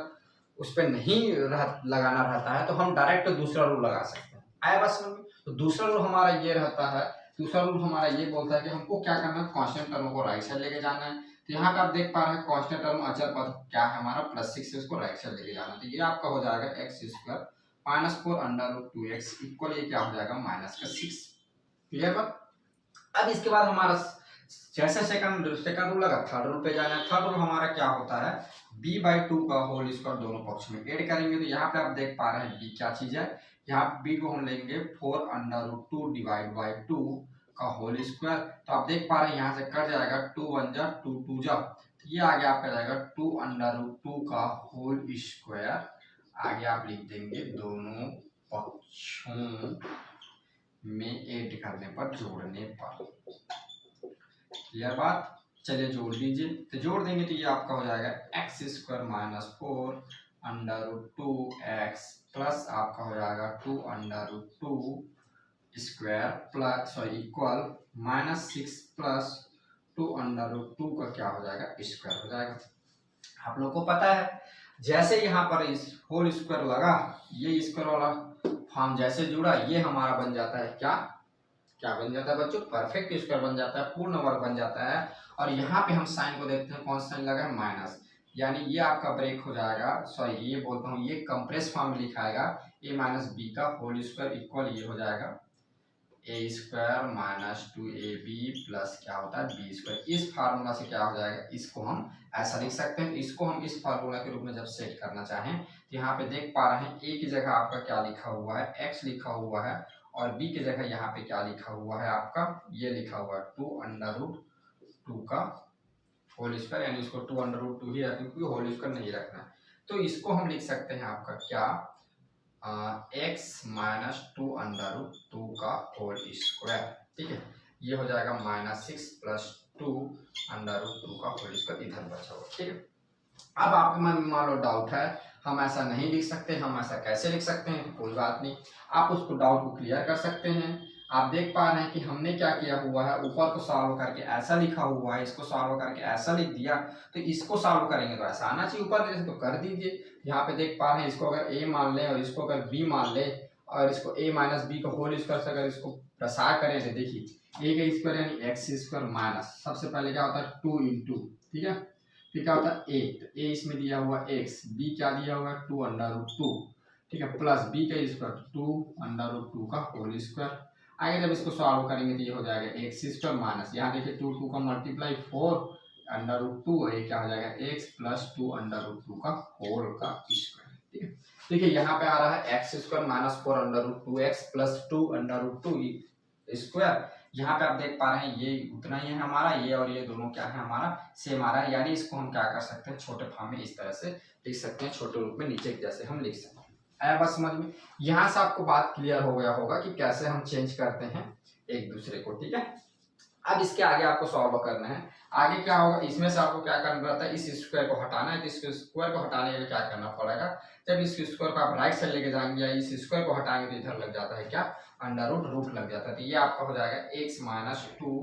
उस पर नहीं लगाना रहता है, तो हम डायरेक्ट दूसरा रूल लगा सकते हैं। आया बात समझ में। तो दूसरा रूल हमारा ये रहता है, दूसरा रूल हमारा ये बोलता है कि हमको क्या करना है, कांस्टेंट टर्म को राइट साइड लेके जाना है। तो यहाँ पे आप देख पा रहे हैं कांस्टेंट टर्म अचर पद क्या है हमारा, +6 से उसको राइट साइड लेके जाना है। तो ये आपका हो जाएगा x square minus 4 under root 2x equal ये क्या हो जाएगा, -6। क्लियर बात। अब इसके बाद हमारा जैसे सेकंड रूल लगा, थर्ड रूल पे जाना है। थर्ड रूल हमारा क्या होता है, b/2 का होल स्क्वायर दोनों पक्ष में ऐड करेंगे। तो यहाँ पे आप देख पा रहे हैं b क्या चीज है, यहाँ b को हम लेंगे 4 अंडर रूट 2 डिवाइड बाई 2 का होल स्क्वायर। तो आप देख पा रहे हैं यहाँ से कट जाएगा, 2 1 जा 2 2 जा, तो ये आगे आपका जाएगा 2 अंडर रूट 2 का होल स्क्वायर। आगे आप लिख देंगे दोनों पक्षों में ऐड करने पर, जोड़ने पर। क्लियर बात। चलिए जोड़ दीजिए, तो जोड़ देंगे तो ये आपका हो जाएगा x square minus 4 under root 2x plus आपका हो जाएगा 2 under root 2 square plus equal -6 plus 2 under root 2 का क्या हो जाएगा, स्क्वायर हो जाएगा। आप लोग को पता है जैसे यहाँ पर इस होल स्क्वायर लगा, ये स्क्वायर वाला फॉर्म जैसे जुड़ा, ये हमारा बन जाता है क्या बन जाता है बच्चों, परफेक्ट स्क्वायर बन जाता है, पूर्ण वर्ग बन जाता है। और यहाँ पे हम साइन को देखते हैं, कौन सा साइन लगा है, माइनस, यानी ये आपका ब्रेक हो जाएगा, सॉरी ये बोलता हूँ, ये कंप्रेस फॉर्म में लिखाएगा a माइनस बी का होल स्क्वायर इक्वल ये हो जाएगा a square minus 2ab plus क्या होता है b स्क्वायर। इस फार्मूला से क्या हो जाएगा, इसको हम ऐसा लिख सकते हैं। इसको हम इस फार्मूला के रूप में जब सेट करना चाहें, तो यहाँ पे देख पा रहे हैं a की जगह आपका क्या लिखा हुआ है, x लिखा हुआ है, और b की जगह यहाँ पे क्या लिखा हुआ है आपका, ये लिखा हुआ है 2 अंडर रूट 2 का होल स्क्वायर, यानी इसको 2 अंडर रूट 2 ही रखना, क्योंकि होल स्क्वायर नहीं रखना है। तो इसको हम लिख सकते हैं आपका क्या, x माइनस 2 अंडर रूट 2 का होल स्क्वायर। ठीक है, ये हो जाएगा -6 प्लस 2 अंडर रूट 2 का होल स्क्वायर, इधर बचा हुआ। ठीक है, अब आपके मन में मान लो डाउट है, हम ऐसा नहीं लिख सकते, हम ऐसा कैसे लिख सकते हैं, तो कोई बात नहीं, आप उसको डाउट को क्लियर कर सकते हैं। आप देख पा रहे हैं कि हमने क्या किया हुआ है, ऊपर को सॉल्व करके ऐसा लिखा हुआ है, इसको सॉल्व करके ऐसा लिख दिया, तो इसको सॉल्व करेंगे तो ऐसा आना चाहिए ऊपर जैसे, तो कर दीजिए। यहाँ पे देख पा रहे हैं, इसको अगर a मान ले और इसको अगर b मान ले, और इसको a माइनस बी का होल स्क्वायर से अगर इसको प्रसार करें, तो देखिए a का स्क्वायर यानी x स्क्वायर माइनस, सबसे पहले क्या होता है 2 इंटू, ठीक है, फिर क्या होता है a, तो a इसमें दिया हुआ x, b क्या दिया हुआ है 2 अंडर रूट 2, ठीक है, प्लस b का स्क्वायर 2 अंडर रूट 2 का होल स्क्वायर। आगे जब इसको सॉल्व करेंगे तो ये हो जाएगा x स्क्वायर माइनस, यहाँ देखिए 2 2 का मल्टीप्लाई 4 अंडर रूट 2, और ये क्या हो जाएगा x प्लस 2 अंडर रूट 2 का होल का स्क्वायर। ठीक है, देखिए यहाँ पे आ रहा है x square minus 4 under root 2x plus 2 under root 2 square. यहाँ पे आप देख पा रहे हैं ये उतना ही है हमारा, ये और ये दोनों क्या है हमारा, सेम आ रहा है, यानी इसको हम क्या कर सकते हैं, छोटे फॉर्म में इस तरह से लिख सकते हैं, छोटे रूप में नीचे जैसे हम लिख सकते हैं। आया बात समझ में। यहाँ से आपको बात क्लियर हो गया होगा कि कैसे हम चेंज करते हैं एक दूसरे को। ठीक है, अब इसके आगे आपको सॉल्व करना है। आगे क्या होगा, इसमें से आपको क्या करना रहता है, इस स्क्वायर को हटाना है। तो इस स्क्वायर को हटाने के लिए क्या करना पड़ेगा, जब इस स्क्वायर को आप राइट साइड लेके जाएंगे या इस स्क्वायर को हटाएंगे तो इधर लग जाता है क्या, अंडर रूट लग जाता है। तो ये आपका हो जाएगा x माइनस 2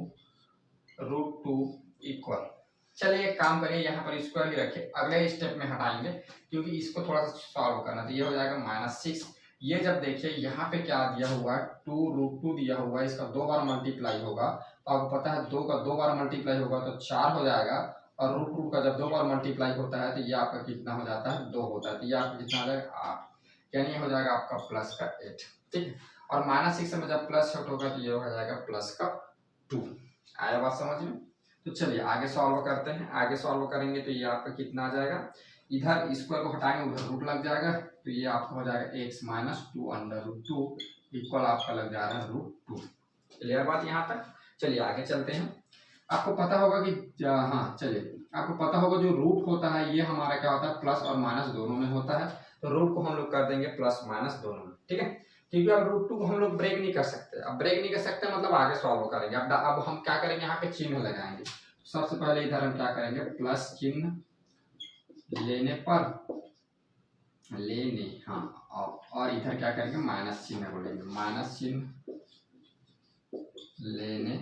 रूट 2 इक्वल, चलिए एक काम करिए, यहाँ पर स्क्वायर ही रखिए, अगले स्टेप में हटाएंगे क्योंकि इसको थोड़ा सा सॉल्व करना। तो ये हो जाएगा -6, ये जब देखिए यहाँ पे क्या दिया हुआ है 2 रूट 2 दिया हुआ है, इसका 2 बार मल्टीप्लाई होगा, तो आपको पता है 2 का 2 बार मल्टीप्लाई होगा तो 4 हो जाएगा, और रूट का जब 2 बार मल्टीप्लाई होता है तो ये आपका कितना हो जाता है, 2 होता है, तो ये आपका कितना हो जाएगा 8, यानी ये हो जाएगा आपका प्लस का 8। ठीक है, और -6 में जब प्लस शॉर्ट होगा तो ये हो जाएगा प्लस का 2। आया बात समझ में। तो चलिए आगे सॉल्व करते हैं। आगे सॉल्व करेंगे तो ये आपका कितना आ जाएगा, इधर स्क्वायर को हटाएंगे उधर रूट लग जाएगा, तो ये आपका हो जाएगा x minus two under root two equal आपका लग जा रहा है रूट टू। क्लियर बात यहाँ तक। चलिए आगे चलते हैं। आपको पता होगा कि हाँ चलिए आपको पता होगा जो रूट होता है ये हमारा क्या होता है, प्लस और माइनस दोनों में होता है। तो रूट को हम लोग कर देंगे प्लस माइनस दोनों में, ठीक है। क्योंकि अब रूट टू को हम लोग ब्रेक नहीं कर सकते, अब ब्रेक नहीं कर सकते मतलब आगे सॉल्व करेंगे। अब हम क्या करेंगे, यहाँ पे चिन्ह लगाएंगे। सबसे पहले इधर हम क्या करेंगे, प्लस चिन्ह लेने पर और इधर क्या करेंगे, माइनस चिन्ह को लेंगे, माइनस चिन्ह लेने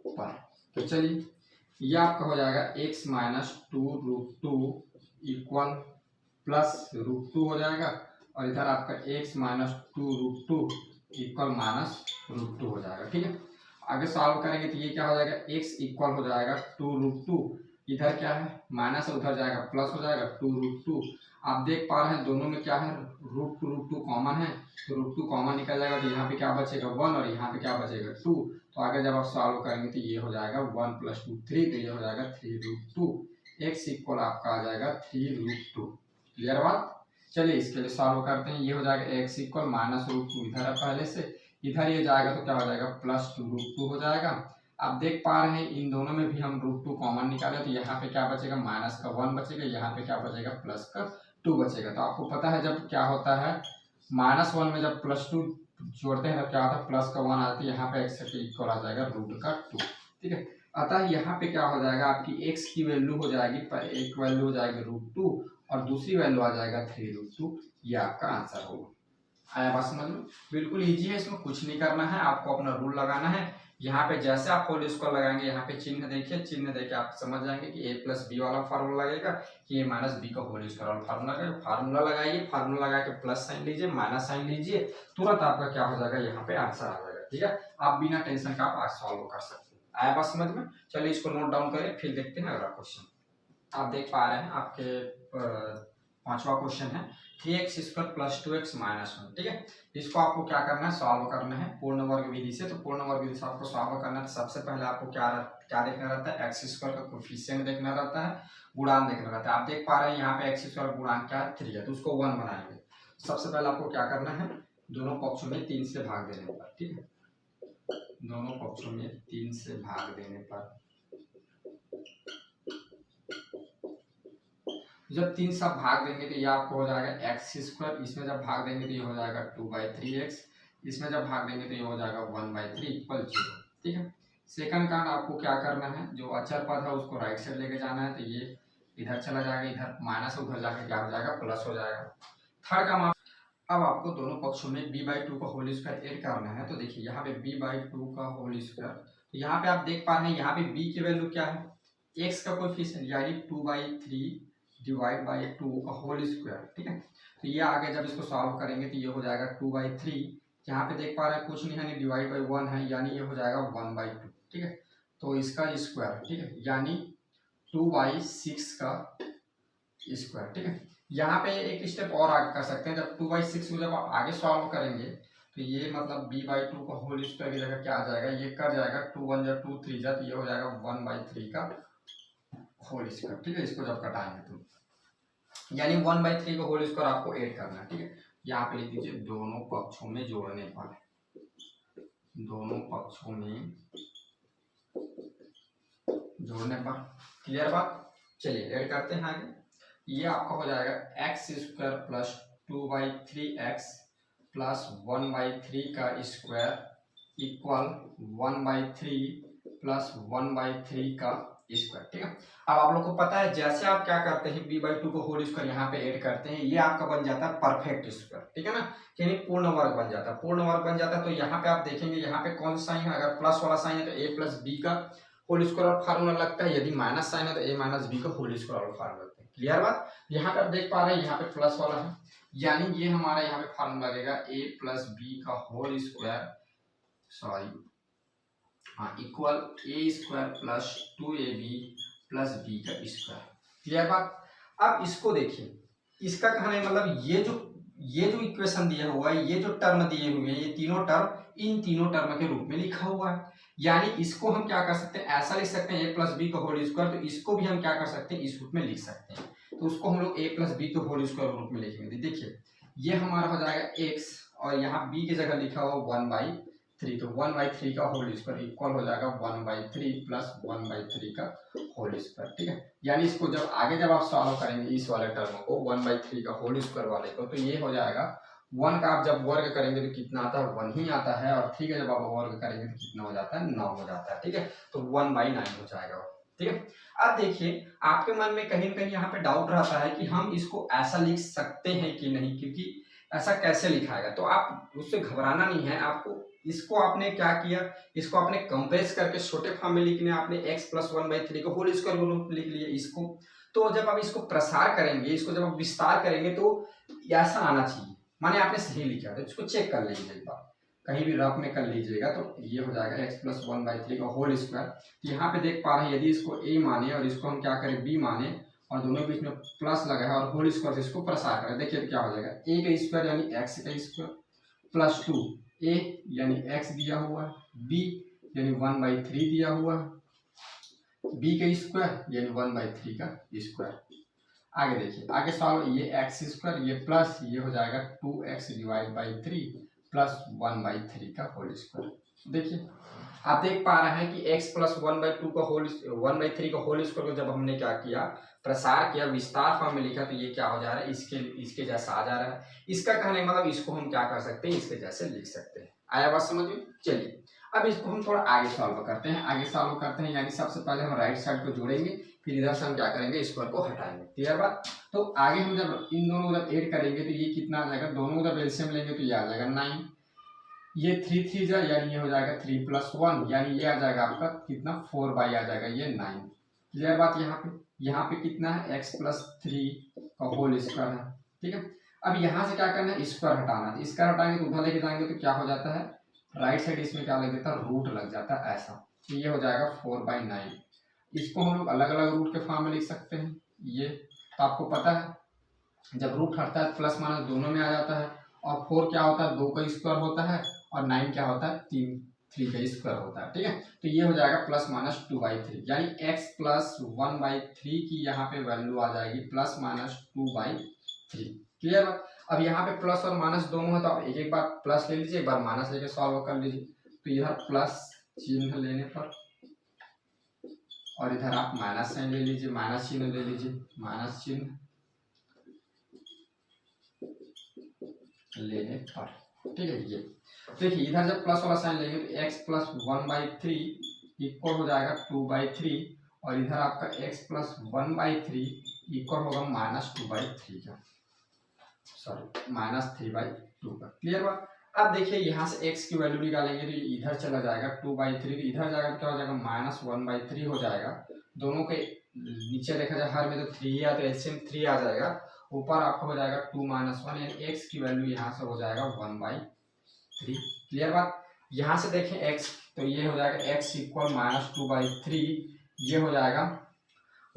पर। तो चलिए ये आपका हो जाएगा x minus two root two equal plus root two हो जाएगा, और इधर आपका x minus two root two equal minus root two हो जाएगा, ठीक है। आगे सॉल्व करेंगे तो ये क्या हो जाएगा, एक्स इक्वल हो जाएगा टू रूट टू, इधर क्या है माइनस उधर जाएगा प्लस हो जाएगा टू रूट टू। आप देख पा रहे हैं दोनों में क्या है, रूट टू कॉमन है, तो रूट टू कॉमन निकल जाएगा, तो यहाँ पे क्या बचेगा वन और यहाँ पे क्या बचेगा टू। तो आगे जब आप सॉल्व करेंगे तो ये हो जाएगा वन प्लस टू थ्री, तो ये हो जाएगा three root two, x equal आपका आ जाएगा थ्री रूट टू। क्लियर बात। चलिए इसके लिए सॉल्व करते हैं। ये हो जाएगा x equal minus root two, इधर है पहले से, इधर ये जाएगा तो क्या हो जाएगा प्लस टू रूट टू हो जाएगा। आप देख पा रहे हैं इन दोनों में भी हम रूट टू कॉमन निकाले, तो यहाँ पे क्या बचेगा, माइनस का वन बचेगा, यहाँ पे क्या बचेगा प्लस का टू बचेगा। तो आपको पता है जब क्या होता है माइनस वन में जब प्लस टू जोड़ते हैं तब क्या होता है प्लस का वन आता है, यहाँ पे एक्स के इक्वल आ जाएगा रूट का टू, ठीक है। अतः यहाँ पे क्या हो जाएगा, आपकी एक्स की वैल्यू हो जाएगी, एक वैल्यू हो जाएगी रूट टू और दूसरी वैल्यू आ जाएगा थ्री रूट टू। ये आपका आंसर होगा। आया बात समझ में। बिल्कुल इजी है, इसमें कुछ नहीं करना है, आपको अपना रूल लगाना है। यहाँ पे जैसे आप होल स्क्वायर लगाएंगे, यहाँ पे चिन्ह देखिए, चिन्ह देके आप समझ जाएंगे कि a प्लस बी वाला फार्मूला लगेगा कि a माइनस बी का होल स्क्वायर वाला फार्मूला लगेगा। फार्मूला लगाइए, फार्मूला लगा के प्लस साइन लीजिए, माइनस साइन लीजिए, तुरंत आपका क्या हो जाएगा, यहाँ पे आंसर आ जाएगा, ठीक है। आप बिना टेंशन का आप आज सॉल्व कर सकते हैं। आया बात समझ में। चलिए इसको नोट डाउन करें, फिर देखते हैं अगला क्वेश्चन। आप देख पा रहे हैं आपके पांचवा क्वेश्चन है 3x² plus 2x minus one, ठीक है। इसको आपको क्या करना है, सॉल्व करना है पूर्ण वर्ग विधि से। तो पूर्ण वर्ग विधि से आपको सॉल्व करना है, तो सबसे पहले आपको क्या देखना रहता है, x² का कोफिशिएंट देखना रहता है, गुणांक देखना रहता है। आप देख पा रहे हैं यहाँ पे x² गुणांक क्या है 3 है, तो उसको 1 बनाएंगे। सबसे पहले आपको क्या करना है, दोनों पक्षों में 3 से भाग देने पर, ठीक है, दोनों पक्षों में 3 से भाग देने पर जब 3 सब भाग देंगे तो ये आपको हो जाएगा x², इसमें जब भाग देंगे तो ये हो जाएगा 2/3x, इसमें जब भाग देंगे तो ये हो जाएगा 1/3 इक्वल 0, ठीक है। सेकंड कांड आपको क्या करना है, जो अचर पद है उसको राइट साइड लेके जाना है, तो ये इधर चला जाएगा, इधर माइनस उधर जाके क्या हो जाएगा प्लस हो जाएगा। थर्ड काम अब आपको दोनों पक्षों में b/2 का होल स्क्वायर ऐड करना है। तो देखिए यहाँ पे b/2 का होल स्क्वायर, तो यहाँ पे आप देख पा रहे हैं यहाँ पे b की वैल्यू क्या है, x का कोएफिशिएंट यानी 2/3 डिवाइड बाई 2 का होल स्क्वायर, ठीक है। तो ये आगे जब इसको सॉल्व करेंगे तो ये हो जाएगा 2/3, यहाँ पे देख पा रहे हैं कुछ नहीं है, डिवाइड बाई 1 है, यानी ये हो जाएगा 1/2, ठीक है। तो इसका स्क्वायर, ठीक है, यानी 2/6 का स्क्वायर, ठीक है। यहाँ पे एक स्टेप और आगे कर सकते हैं, जब 2/6 को जब आप आगे सॉल्व करेंगे तो ये मतलब b/2 का होल स्क्वायर की जगह क्या आ जाएगा, ये कर जाएगा 2 1 जा 2 3 जा, तो ये हो जाएगा 1/3 का होल स्क्वायर, ठीक है। इसको जब कटाएंगे तो यानी 1/3 का होल स्क्वायर आपको ऐड करना है, ठीक है। यहाँ पे लिख दीजिए दोनों पक्षों में जोड़ने पर, दोनों पक्षों में जोड़ने पर। क्लियर बात। चलिए ऐड करते हैं आगे। ये आपका हो जाएगा x² प्लस 2/3x प्लस 1/3 का स्क्वायर इक्वल 1/3 प्लस 1/3 का स्क्वायर, ठीक है। अब आप लोग को पता है जैसे आप क्या करते हैं b/2 को होल स्क्वायर यहाँ पे ऐड करते हैं, ये आपका बन जाता है परफेक्ट स्क्वायर, ठीक है ना, यानी पूर्ण वर्ग बन जाता है। पूर्ण वर्ग बन जाता है तो यहाँ पे आप देखेंगे यहाँ पे कौन सा साइन है, अगर प्लस वाला साइन है तो a प्लस बी का होल स्क्वायर वाला फार्मूला लगता है, यदि माइनस साइन है तो a माइनस बी का होल स्क्वायर वाला फार्मूला लगता है। क्लियर बात। यहाँ पे आप देख पा रहे हैं यहाँ पे प्लस वाला है, यानी ये हमारा यहाँ पे फार्मूला लगेगा a प्लस बी का होल स्क्वायर, सॉरी हाँ, equal a² plus 2ab plus b का स्क्वायर। क्लियर बात। अब इसको देखिए, इसका कहना है मतलब ये जो इक्वेशन दिया हुआ है, ये जो टर्म दिए हुए हैं, ये तीनों टर्म इन तीनों टर्म के रूप में लिखा हुआ है। यानी इसको हम क्या कर सकते हैं, ऐसा लिख सकते हैं a प्लस बी का होल स्क्वायर, तो इसको भी हम क्या कर सकते हैं, इस रूप में लिख सकते हैं। तो उसको हम लोग a प्लस बी के होल स्क्वायर रूप में लिखेंगे। देखिए ये हमारा हो जाएगा x और यहाँ b की जगह लिखा हुआ 1/3, तो 1/3 का होल स्क्वायर इक्वल हो जाएगा 1/3 प्लस 1/3 का होल स्क्वायर। ठीक है, यानी इसको जब आगे जब आप सॉल्व करेंगे इस वाले टर्म को 1/3 का होल स्क्वायर वाले को, तो ये हो जाएगा 1 का आप जब वर्ग करेंगे तो कितना आता है, 1 ही आता है, और 3 का जब आप वर्ग करेंगे तो कितना हो जाता है, 9 हो जाता है। ठीक है, तो 1/9 हो जाएगा। ठीक है, अब देखिए आपके मन में कहीं ना कहीं यहाँ पे डाउट रहता है कि हम इसको ऐसा लिख सकते हैं कि नहीं, क्योंकि ऐसा कैसे लिखाएगा। तो आप उससे घबराना नहीं है, आपको इसको आपने क्या किया, इसको आपने कंप्रेस करके छोटे फॉर्म में लिखने, आपने x प्लस 1/3 को होल स्क्वायर रूप लिख लिया इसको। तो जब आप इसको प्रसार करेंगे, इसको जब आप विस्तार करेंगे तो ऐसा आना चाहिए, माने आपने सही लिखा है। तो इसको चेक कर लीजिए एक बार, कहीं भी रफ में कर लीजिएगा, तो ये हो जाएगा x प्लस 1/3 का होल स्क्वायर। यहाँ पे देख पा रहे हैं, यदि इसको a माने और इसको हम क्या करें b माने, और दोनों के बीच में प्लस लगा है और होल स्क्वायर से इसको प्रसार करें, देखिए क्या हो जाएगा, a का स्क्वायर यानी x का स्क्वायर प्लस 2 a यानी x दिया हुआ है, b यानी 1/3 दिया हुआ है, b का स्क्वायर यानी 1/3 का स्क्वायर। आगे देखिए, आगे सॉल्व, ये x स्क्वायर ये प्लस ये हो जाएगा 2x डिवाइड बाई 3 प्लस 1/3 का होल स्क्वायर। देखिए आप देख पा रहे हैं कि x प्लस 1/2 का होल 1/3 का होल स्क्वायर को जब हमने क्या किया, प्रसार किया, विस्तार फॉर्म में लिखा, तो ये क्या हो जा रहा है, इसके जैसा आ जा रहा है। इसका कहने का मतलब इसको हम क्या कर सकते हैं, इसके जैसे लिख सकते हैं। आया बात समझ में? चलिए अब इसको हम थोड़ा आगे सॉल्व करते हैं, यानी सबसे पहले हम राइट साइड को जोड़ेंगे, फिर इधर से हम क्या करेंगे, स्क्वायर को हटाएंगे। क्लियर बात? तो आगे हम जब इन दोनों को जब ऐड करेंगे तो ये कितना आ जाएगा, दोनों को जब एलसीएम लेंगे तो ये आ जाएगा 9, ये 3 3 जा यानी ये हो जाएगा 3 प्लस 1 यानी ये आ जाएगा आपका कितना 4/, आ जाएगा ये 9। क्लियर बात? यहाँ पे कितना है, x प्लस 3 का होल स्क्वायर है। ठीक है, अब यहाँ से क्या करना है, स्क्वायर हटाना है। स्क्वायर हटाएंगे तो उधर लेके जाएंगे तो क्या हो जाता है, राइट साइड इसमें क्या लग जाता है, रूट लग जाता है ऐसा, तो ये हो जाएगा 4/9। इसको हम लोग अलग अलग रूट के फॉर्म में लिख सकते हैं। ये तो आपको पता है जब रूट हटता है प्लस माइनस दोनों में आ जाता है, और 4 क्या होता है, 2 का स्क्वायर होता है, और 9 क्या होता है, 3 का स्क्वायर होता है। ठीक है, तो ये हो जाएगा प्लस माइनस 2/3 यानी x प्लस 1/3 की यहाँ पे वैल्यू आ जाएगी प्लस माइनस 2/3। क्लियर बात? अब यहाँ पे प्लस और माइनस दोनों है, तो आप एक एक बार प्लस ले लीजिए, एक बार माइनस लेके सॉल्व कर लीजिए। तो इधर प्लस चिन्ह लेने पर और इधर आप माइनस साइन ले लीजिए, माइनस चिन्ह ले लीजिए, माइनस चिन्ह लेने पर। ठीक है, ये देखिए इधर जब प्लस वाला साइन लेंगे तो x प्लस 1/3 इक्वल हो जाएगा 2/3, और इधर आपका x प्लस 1/3 इक्वल होगा माइनस 2/3 का, सॉरी माइनस 3/2 का। क्लियर बात? अब देखिए यहाँ से x की वैल्यू निकालेंगे तो इधर चला जाएगा 2/3, इधर जाएगा तो क्या हो जाएगा, माइनस 1/3 हो जाएगा। दोनों के नीचे देखा जाए हर में तो 3 है, तो एलसीएम 3 आ जाएगा, ऊपर आपका हो जाएगा 2 - 1 यानी x की वैल्यू यहाँ से हो जाएगा 1/3। क्लियर बात? यहाँ से देखें x, तो ये हो जाएगा x इक्वल माइनस 2/3, ये हो जाएगा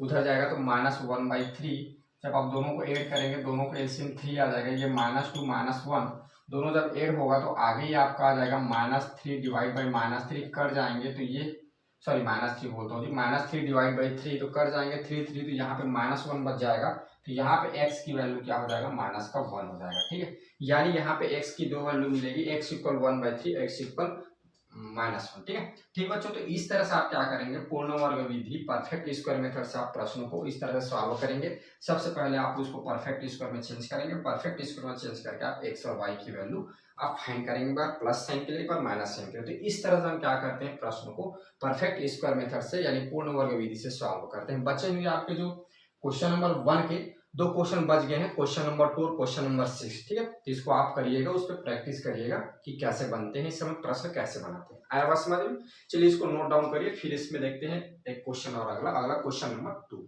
उधर जाएगा तो माइनस 1/3। जब आप दोनों को ऐड करेंगे, दोनों को एलसीएम 3 आ जाएगा, ये -2 - 1 दोनों जब ऐड होगा तो आगे ही आपका आ जाएगा -3 डिवाइड बाई -3 कर जाएंगे, तो ये सॉरी -3 बोलता हूँ जी, -3 डिवाइड बाई 3 तो कर जाएंगे 3 3, तो यहाँ पे -1 बच जाएगा, तो यहाँ पे x की वैल्यू क्या हो जाएगा, माइनस का 1 हो जाएगा। ठीक है, यानी यहाँ पे x की दो वैल्यू मिलेगी, x इक्वल 1/3, x इक्वल -1। ठीक है, ठीक बच्चों, तो इस तरह से आप क्या करेंगे, पूर्ण वर्ग विधि परफेक्ट स्क्वायर मेथड से आप प्रश्नों को इस तरह से सॉल्व करेंगे। सबसे पहले आप उसको परफेक्ट स्क्वायर में चेंज करेंगे, परफेक्ट स्क्वायर में चेंज करके आप x और y की वैल्यू आप फाइंड करेंगे, बार प्लस साइन के लिए, पर माइनस साइन के लिए। तो इस तरह से हम क्या करते हैं, प्रश्नों को परफेक्ट स्क्वायर मेथड से यानी पूर्ण वर्ग विधि से सॉल्व करते हैं। बच्चे हुए आपके जो क्वेश्चन नंबर 1 के 2 क्वेश्चन बच गए हैं, क्वेश्चन नंबर 2 और क्वेश्चन नंबर 6। ठीक है, तो इसको आप करिएगा, उस पर प्रैक्टिस करिएगा कि कैसे बनते हैं, इस समय प्रश्न कैसे बनाते हैं। आया बात समझ में? चलिए इसको नोट डाउन करिए, फिर इसमें देखते हैं एक क्वेश्चन और अगला क्वेश्चन नंबर 2।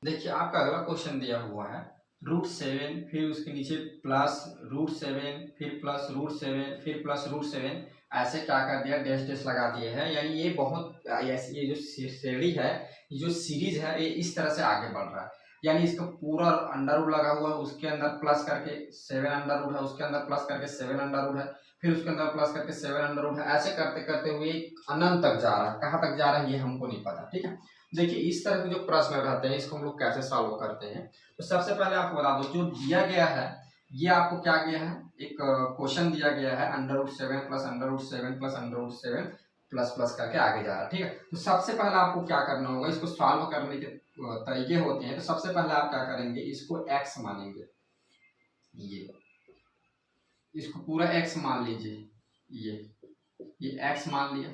देखिए आपका अगला क्वेश्चन दिया हुआ है √7, फिर उसके नीचे प्लस √7, फिर प्लस √7, फिर प्लस √7, ऐसे क्या कर दिया, डैश डैश लगा दिए हैं। यानी ये बहुत ये जो श्रेणी है, ये जो सीरीज है, ये इस तरह से आगे बढ़ रहा है। यानी इसका पूरा अंडर रूट लगा हुआ है, उसके अंदर प्लस करके 7 अंडर रूट है, उसके अंदर प्लस करके 7 अंडर रूट है, फिर उसके अंदर प्लस करके 7 अंडर रूट है, ऐसे करते करते हुए अनंत तक जा रहा है। कहाँ तक जा रहा है ये हमको नहीं पता, ठीक है। देखिए इस तरह के जो प्रश्न रहते हैं इसको हम लोग कैसे सॉल्व करते हैं। तो सबसे पहले आपको बता दो, जो दिया गया है ये आपको क्या किया है, एक क्वेश्चन दिया गया है under root 7 plus under root 7 plus under root 7 plus plus करके आगे जा रहा है, ठीक है। तो सबसे पहले आपको क्या करना होगा, इसको सॉल्व करने के तरीके होते हैं। तो सबसे पहले आप क्या करेंगे, इसको x मानेंगे, ये इसको पूरा x मान लीजिए, ये x मान लिया।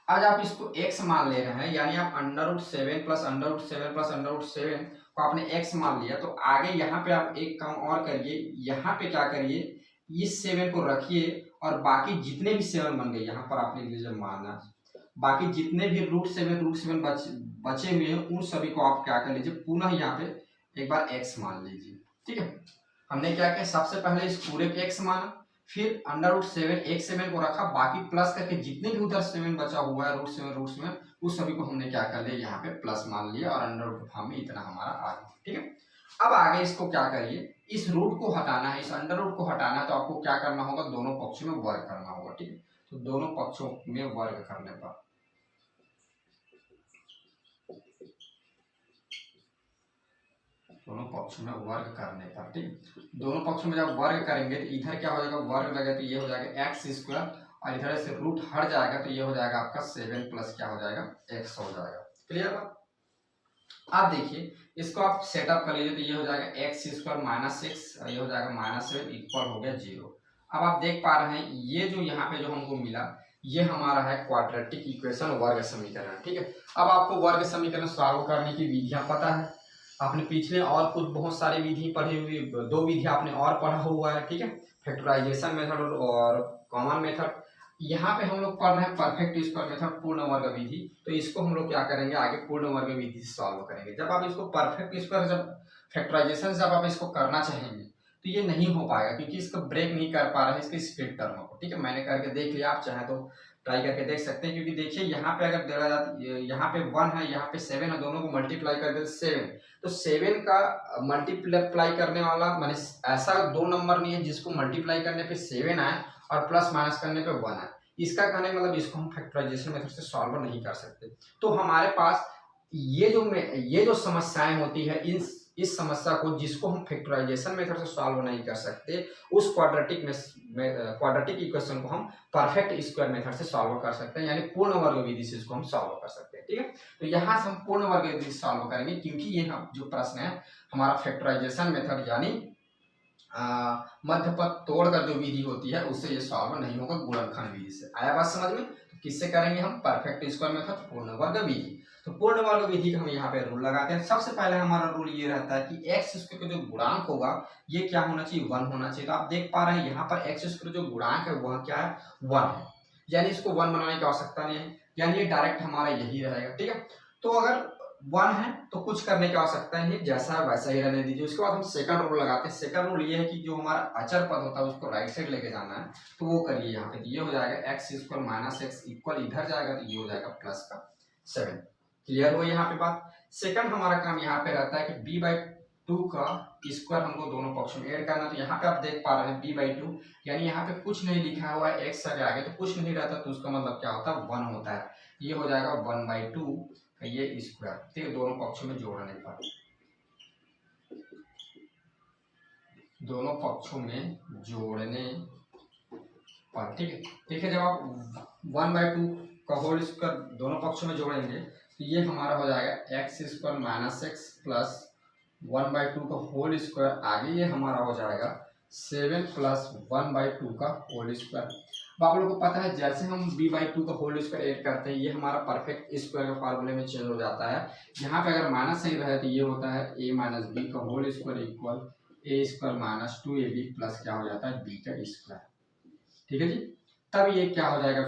आज आप इसको x मान ले रहे हैं, यानी आप under root 7 plus under root 7 plus under root 7 को आपने x मान लिया। तो आगे यहाँ पे आप एक काम और करिए, यहाँ पे क्या करिए, इस 7 को रखिए और बाकी जितने भी 7 बन गए यहाँ पर आप लिख लीजिए माइनस, बाकी जितने भी रूट 7 बचे हुए हैं उन सभी को आप क्या कर लीजिए, पुनः यहाँ पे एक बार x मान लीजिए, ठीक है। हमने क्या किया, सबसे पहले इस पूरे के x माना, फिर अंडर रूट 7 एक 7 को रखा, बाकी प्लस करके जितने भी उधर 7 बचा हुआ है रूट 7 उस सभी को हमने क्या कर लिया, यहाँ पे प्लस मान लिया और अंडर रूट फॉर्म में इतना हमारा आ गया, ठीक है। अब आगे इसको क्या करिए, इस रूट को हटाना है, इस अंडर रूट को हटाना है, तो आपको क्या करना होगा, दोनों पक्षों में वर्ग करना होगा, ठीक है। तो दोनों पक्षों में वर्ग करने पर दोनों पक्षों में वर्ग करने पर, ठीक, दोनों पक्षों में जब वर्ग करेंगे तो इधर क्या हो जाएगा, वर्ग लगे तो ये हो जाएगा एक्स स्क्वायर, और इधर से रूट हट जाएगा तो ये हो जाएगा आपका 7 प्लस क्या हो जाएगा, x हो जाएगा। क्लियर बात। आप देखिए इसको आप सेटअप कर लीजिए, तो ये हो जाएगा एक्स स्क्वायर माइनस 6, ये हो जाएगा माइनस 7 इक्वल हो गया 0। अब आप देख पा रहे हैं ये जो यहाँ पे जो हमको मिला ये हमारा है क्वाड्रेटिक इक्वेशन, वर्ग समीकरण, ठीक है। अब आपको वर्ग समीकरण सॉल्व करने की विधियां पता है, आपने पिछले और कुछ बहुत सारी विधि पढ़ी हुई, 2 विधि आपने और पढ़ा हुआ है, ठीक है, फैक्टराइजेशन मेथड और कॉमन मेथड। यहाँ पे हम लोग पढ़ रहे हैं परफेक्ट स्क्वायर मेथड, पूर्ण वर्ग विधि। तो इसको हम लोग क्या करेंगे, आगे पूर्ण वर्ग विधि से सॉल्व करेंगे। जब आप इसको परफेक्ट स्क्वायर, जब फैक्टराइजेशन जब आप इसको करना चाहेंगे तो ये नहीं हो पाएगा, क्योंकि इसको ब्रेक नहीं कर पा रहे हैं इसके स्प्लिट टर्म को, ठीक है। मैंने करके देख लिया, आप चाहे तो ट्राई करके देख सकते हैं। क्योंकि देखिए यहाँ पे अगर देखा जाए, यहाँ पे 1 है, यहाँ पे 7 है, दोनों को मल्टीप्लाई कर दे 7, तो 7 का मल्टीप्लाई करने वाला माने ऐसा 2 नंबर नहीं है जिसको मल्टीप्लाई करने पे 7 आए और प्लस माइनस करने पे 1 आए। इसका कहने का मतलब इसको हम फैक्टराइजेशन मेथड से सॉल्व नहीं कर सकते। तो हमारे पास ये जो समस्याएं होती है, इस समस्या को जिसको हम फैक्टराइजेशन मेथड से सॉल्व नहीं कर सकते, उस क्वाड्रेटिक इक्वेशन को हम परफेक्ट स्क्वायर मेथड से सॉल्व कर सकते हैं, यानी पूर्ण वर्ग विधि से इसको हम सॉल्व कर सकते हैं, ठीक है। तो यहाँ से हम पूर्ण वर्ग विधि से सॉल्व करेंगे, क्योंकि ये जो प्रश्न है हमारा फैक्टराइजेशन मेथड यानी मध्य पद तोड़कर जो विधि होती है उससे ये सॉल्व नहीं होगा, गुणनखंड विधि से। आया बात समझ में। तो किससे करेंगे हम, परफेक्ट स्क्वायर मेथड, पूर्ण वर्ग विधि। तो पूर्ण वर्ग विधि का हम यहाँ पे रूल लगाते हैं। सबसे पहले हमारा रूल ये रहता है कि एक्स स्क्वायर का जो गुणांक होगा ये क्या होना चाहिए, 1 होना चाहिए। तो आप देख पा रहे हैं यहाँ पर एक्स स्क्वायर जो गुणांक है वह क्या है, 1 है, यानी इसको 1 बनाने की आवश्यकता नहीं है, यानी ये डायरेक्ट हमारा यही रहेगा, ठीक है। तो अगर 1 है तो कुछ करने की आवश्यकता नहीं, जैसा है वैसा ही रहने दीजिए। उसके बाद हम सेकंड रूल लगाते हैं। सेकंड रूल ये है कि जो हमारा अचर पद होता है उसको राइट साइड लेके जाना है, तो वो करिए यहाँ पे। तो ये हो जाएगा x square minus x equal, इधर जाएगा तो ये हो जाएगा प्लस का 7। क्लियर हो यहाँ पे बात। सेकंड हमारा काम यहाँ पे रहता है कि b/2 का स्क्वायर हमको दोनों पक्षों में ऐड करना। तो यहाँ पे आप देख पा रहे हैं b/2, यानी यहाँ पे कुछ नहीं लिखा हुआ है, एक्स अगर आगे तो कुछ नहीं रहता, तो उसका मतलब क्या होता है, 1 होता है। ये हो जाएगा 1/2 ये स्क्वायर, ठीक है, दोनों पक्षों में जोड़ने पर, दोनों पक्षों में जोड़ने पर, ठीक है। देखिए जब आप 1/2 का होल स्क्वायर दोनों पक्षों में जोड़ेंगे तो ये हमारा हो जाएगा x square minus x plus 1/2 का होल स्क्वायर, आगे ये हमारा हो जाएगा 7 प्लस 1/2 का होल स्क्वायर। अब आप लोगों को पता है जैसे हम b/2 का होल स्क्वायर ऐड करते हैं ये हमारा परफेक्ट स्क्वायर का फार्मूले में चेंज हो जाता है। यहाँ पे अगर माइनस सही रहे तो ये होता है a माइनस बी का whole square equal a square minus 2ab plus क्या हो जाता है b का स्क्वायर, ठीक है जी। तब ये क्या हो जाएगा,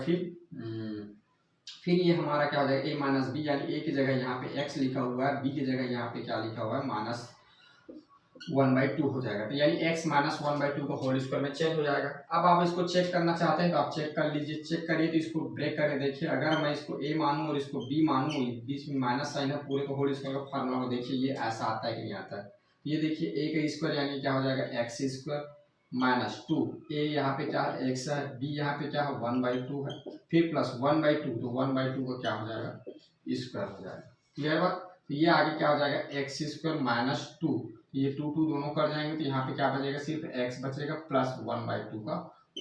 फिर ये हमारा क्या हो जाएगा a माइनस बी, यानी a की जगह यहाँ पे x लिखा हुआ है, b की जगह यहाँ पे क्या लिखा हुआ है माइनस 1/2 हो जाएगा। तो यानी x माइनस 1/2 का होल स्क्वायर में चेंज हो जाएगा। अब आप इसको चेक करना चाहते हैं तो आप चेक कर लीजिए। चेक करिए तो इसको ब्रेक करके देखिए, अगर मैं इसको a मानूं और इसको b मानूं, बीच में माइनस साइन है, पूरे का होल स्क्वायर का फार्मूला को देखिए ये ऐसा आता है कि नहीं आता है। ये देखिए a का स्क्वायर यानी क्या हो जाएगा x स्क्वायर माइनस 2, a यहाँ पे क्या है x है, b यहाँ पे क्या है 1/2 है, फिर प्लस 1/2, तो 1/2 का क्या हो जाएगा स्क्वायर हो जाएगा। क्लियर बात। तो ये आगे क्या हो जाएगा x स्क्वायर माइनस 2, ये 2 दोनों कर जाएंगे तो यहाँ पे क्या बचेगा, सिर्फ x बचेगा प्लस 1/2 का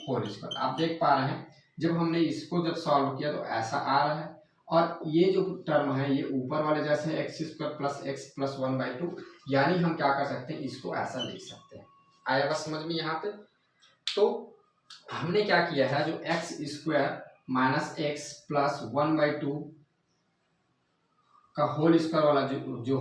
होल स्क्वायर। आप देख पा रहे हैं जब हमने इसको जब सॉल्व किया तो ऐसा आ रहा है, और ये जो टर्म है ये ऊपर वाले जैसे x square plus x plus 1/2, यानी हम क्या कर सकते हैं, इसको ऐसा लिख सकते हैं। आया बस समझ में यहाँ पे। तो हमने क्या किया है, जो x square minus x plus 1/2 का होल स्क्वायर वाला जो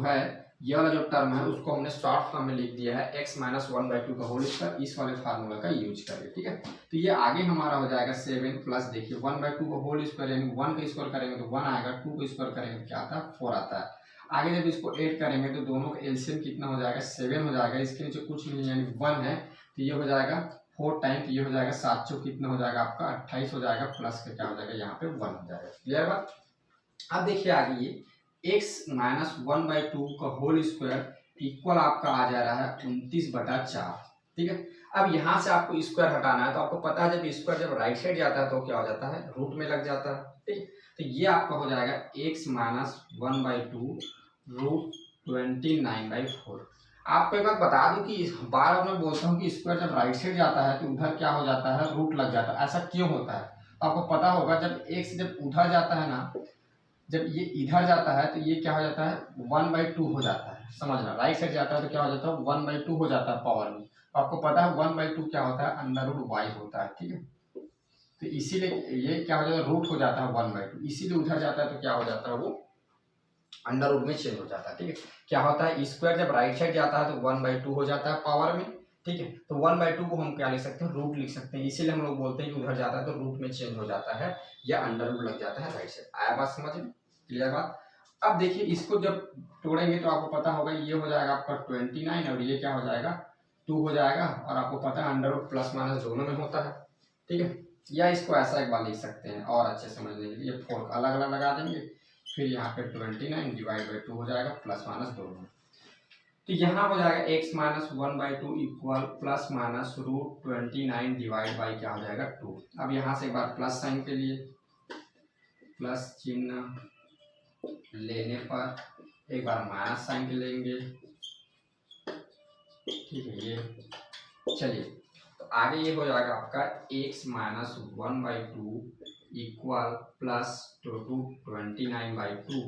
है ये वाला जो टर्म है उसको हमने शॉर्ट फॉर्म में लिख दिया है x माइनस 1/2 का होल स्क्वायर, इस वाले फार्मूला का यूज करके। ठीक है, तो ये आगे हमारा हो जाएगा 7 प्लस देखिए 1/2 का होल स्क्वायर यानी 1 का स्क्वायर करेंगे तो 1 आएगा, 2 का स्क्वायर करेंगे तो क्या आता है 4 आता है। आगे जब इसको ऐड करेंगे तो दोनों का एलसीएम कितना हो जाएगा 7 हो जाएगा, इसके नीचे कुछ नहीं यानी 1 है, तो ये हो जाएगा 4 टाइम, तो ये हो जाएगा 7 चौक कितना हो जाएगा आपका 28 हो जाएगा, प्लस का क्या हो जाएगा यहाँ पे 1 हो जाएगा। क्लियर बात। अब देखिए आगे ये x माइनस 1/2 का होल स्क्वायर इक्वल आपका आ जा रहा है 29/4। ठीक है, अब यहाँ से आपको स्क्वायर हटाना है, तो आपको पता है जब स्क्वायर जब राइट साइड जाता है तो क्या हो जाता है, रूट में लग जाता है। ठीक, तो ये आपका हो जाएगा x माइनस 1/2 रूट 29/4। आपको एक बात बता दूं कि बार बार मैं बोलता हूँ कि स्क्वायर जब राइट साइड जाता है तो उधर क्या हो जाता है, रूट लग जाता है। ऐसा क्यों होता है आपको पता होगा, जब x जब उधर जाता है ना, जब ये इधर जाता है तो ये क्या हो जाता है 1/2 हो जाता है। समझना, राइट साइड जाता है तो क्या हो जाता है 1/2 हो जाता है पावर में। आपको पता है 1/2 क्या होता है, अंडर रूट वाई होता है। ठीक है, तो इसीलिए ये क्या हो जाता है रूट हो जाता है 1/2, इसीलिए उधर जाता है तो क्या हो जाता है वो अंडर रूट में चेंज हो जाता है। ठीक है, क्या होता है स्क्वायर जब राइट साइड जाता है तो 1/2 हो जाता है पावर में। ठीक है, तो 1/2 को हम क्या लिख सकते हैं, रूट लिख सकते हैं, इसीलिए हम लोग बोलते हैं कि उधर जाता है तो रूट में चेंज हो जाता है या अंडर रूट लग जाता है राइट साइड। आया बात समझ में। क्लियर बात। अब देखिए इसको जब तोड़ेंगे तो आपको पता होगा ये हो जाएगा आपका 29 और ये क्या हो जाएगा 2 हो जाएगा, और आपको पता है अंडर रूट प्लस माइनस दोनों में होता है। ठीक है, या इसको ऐसा एक बार लिख सकते हैं और अच्छे समझने के लिए 4 अलग अलग लगा देंगे, फिर यहाँ पे 29 डिवाइड बाई 2 हो जाएगा प्लस माइनस दोनों। तो यहाँ हो जाएगा x minus 1/2 equal plus minus root 29 divide by क्या हो जाएगा 2। अब यहाँ से एक बार प्लस साइन के लिए प्लस चिन्ह लेने पर एक बार माइनस साइन के लेंगे। ठीक है, ये चलिए तो आगे ये हो जाएगा आपका x minus 1/2 equal plus root 29/2,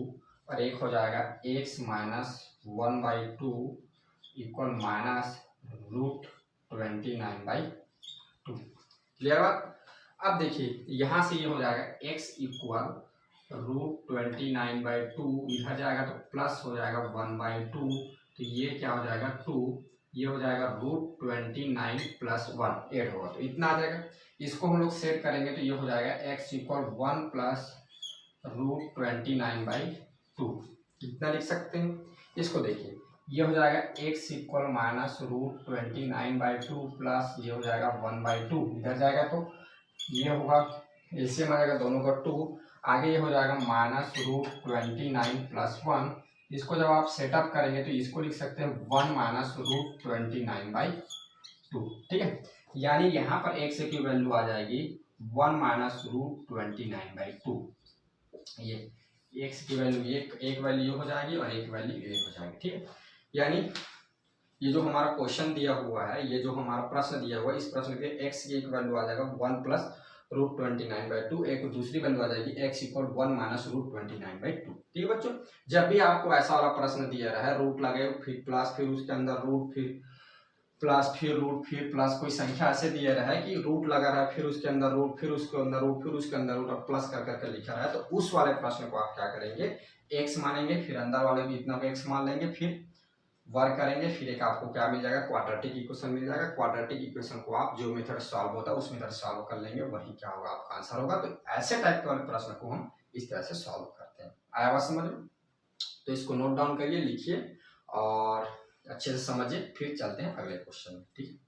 और एक हो जाएगा x minus 1/2 equal minus root 29/2। Clear बात। अब देखिए यहाँ से ये हो जाएगा x इक्वल रूट 29/2, इधर जाएगा तो प्लस हो जाएगा 1/2, तो ये क्या हो जाएगा 2, ये हो जाएगा रूट 29 प्लस 1 ऐड होगा तो इतना आ जाएगा। इसको हम लोग सेट करेंगे तो ये हो जाएगा x इक्वल 1 प्लस रूट 29/2, इतना लिख सकते हैं। इसको देखिए ये हो जाएगा x equal minus root 29/2 plus ये हो जाएगा 1/2, इधर जाएगा तो ये होगा एलसीएम आ जाएगा दोनों का 2, आगे ये हो जाएगा माइनस रूट 29 प्लस 1। इसको जब आप सेटअप करेंगे तो इसको लिख सकते हैं 1 माइनस रूट 29/2। ठीक है, यानी यहाँ पर x की वैल्यू आ जाएगी 1 माइनस रूट 29/2। ये x की वैल्यू एक वैल्यू हो जाएगी और एक वैल्यू ये हो जाएगी। ठीक है, यानी ये जो हमारा क्वेश्चन दिया हुआ है, ये जो हमारा प्रश्न दिया हुआ है, इस प्रश्न के x की एक वैल्यू आ जाएगा 1 प्लस रूट 29/2, एक दूसरी वैल्यू आ जाएगी x इक्वल 1 माइनस रूट 29/2। ठीक है बच्चों, जब भी आपको ऐसा वाला प्रश्न दिया रहा है रूट लगे फिर प्लस फिर उसके अंदर रूट फिर प्लस फिर रूट फिर प्लस कोई संख्या ऐसे दिया रहा है कि रूट लगा रहा है फिर उसके अंदर रूट फिर उसके अंदर रूट फिर उसके अंदर रूट और प्लस कर करके लिखा रहा है, तो उस वाले प्रश्न को आप क्या करेंगे x मानेंगे, फिर अंदर वाले भी इतना x मान लेंगे, फिर वर्क करेंगे, फिर एक आपको क्या मिल जाएगा क्वाड्रेटिक इक्वेशन मिल जाएगा। क्वाड्रेटिक इक्वेशन को आप जो मेथड सॉल्व होता है उस मेथड सॉल्व कर लेंगे, वही क्या होगा आपका आंसर होगा। तो ऐसे टाइप के वाले प्रश्न को हम इस तरह से सॉल्व करते हैं। आया बात समझ में। तो इसको नोट डाउन करिए, लिखिए और अच्छे से समझिए, फिर चलते हैं अगले क्वेश्चन में। ठीक है।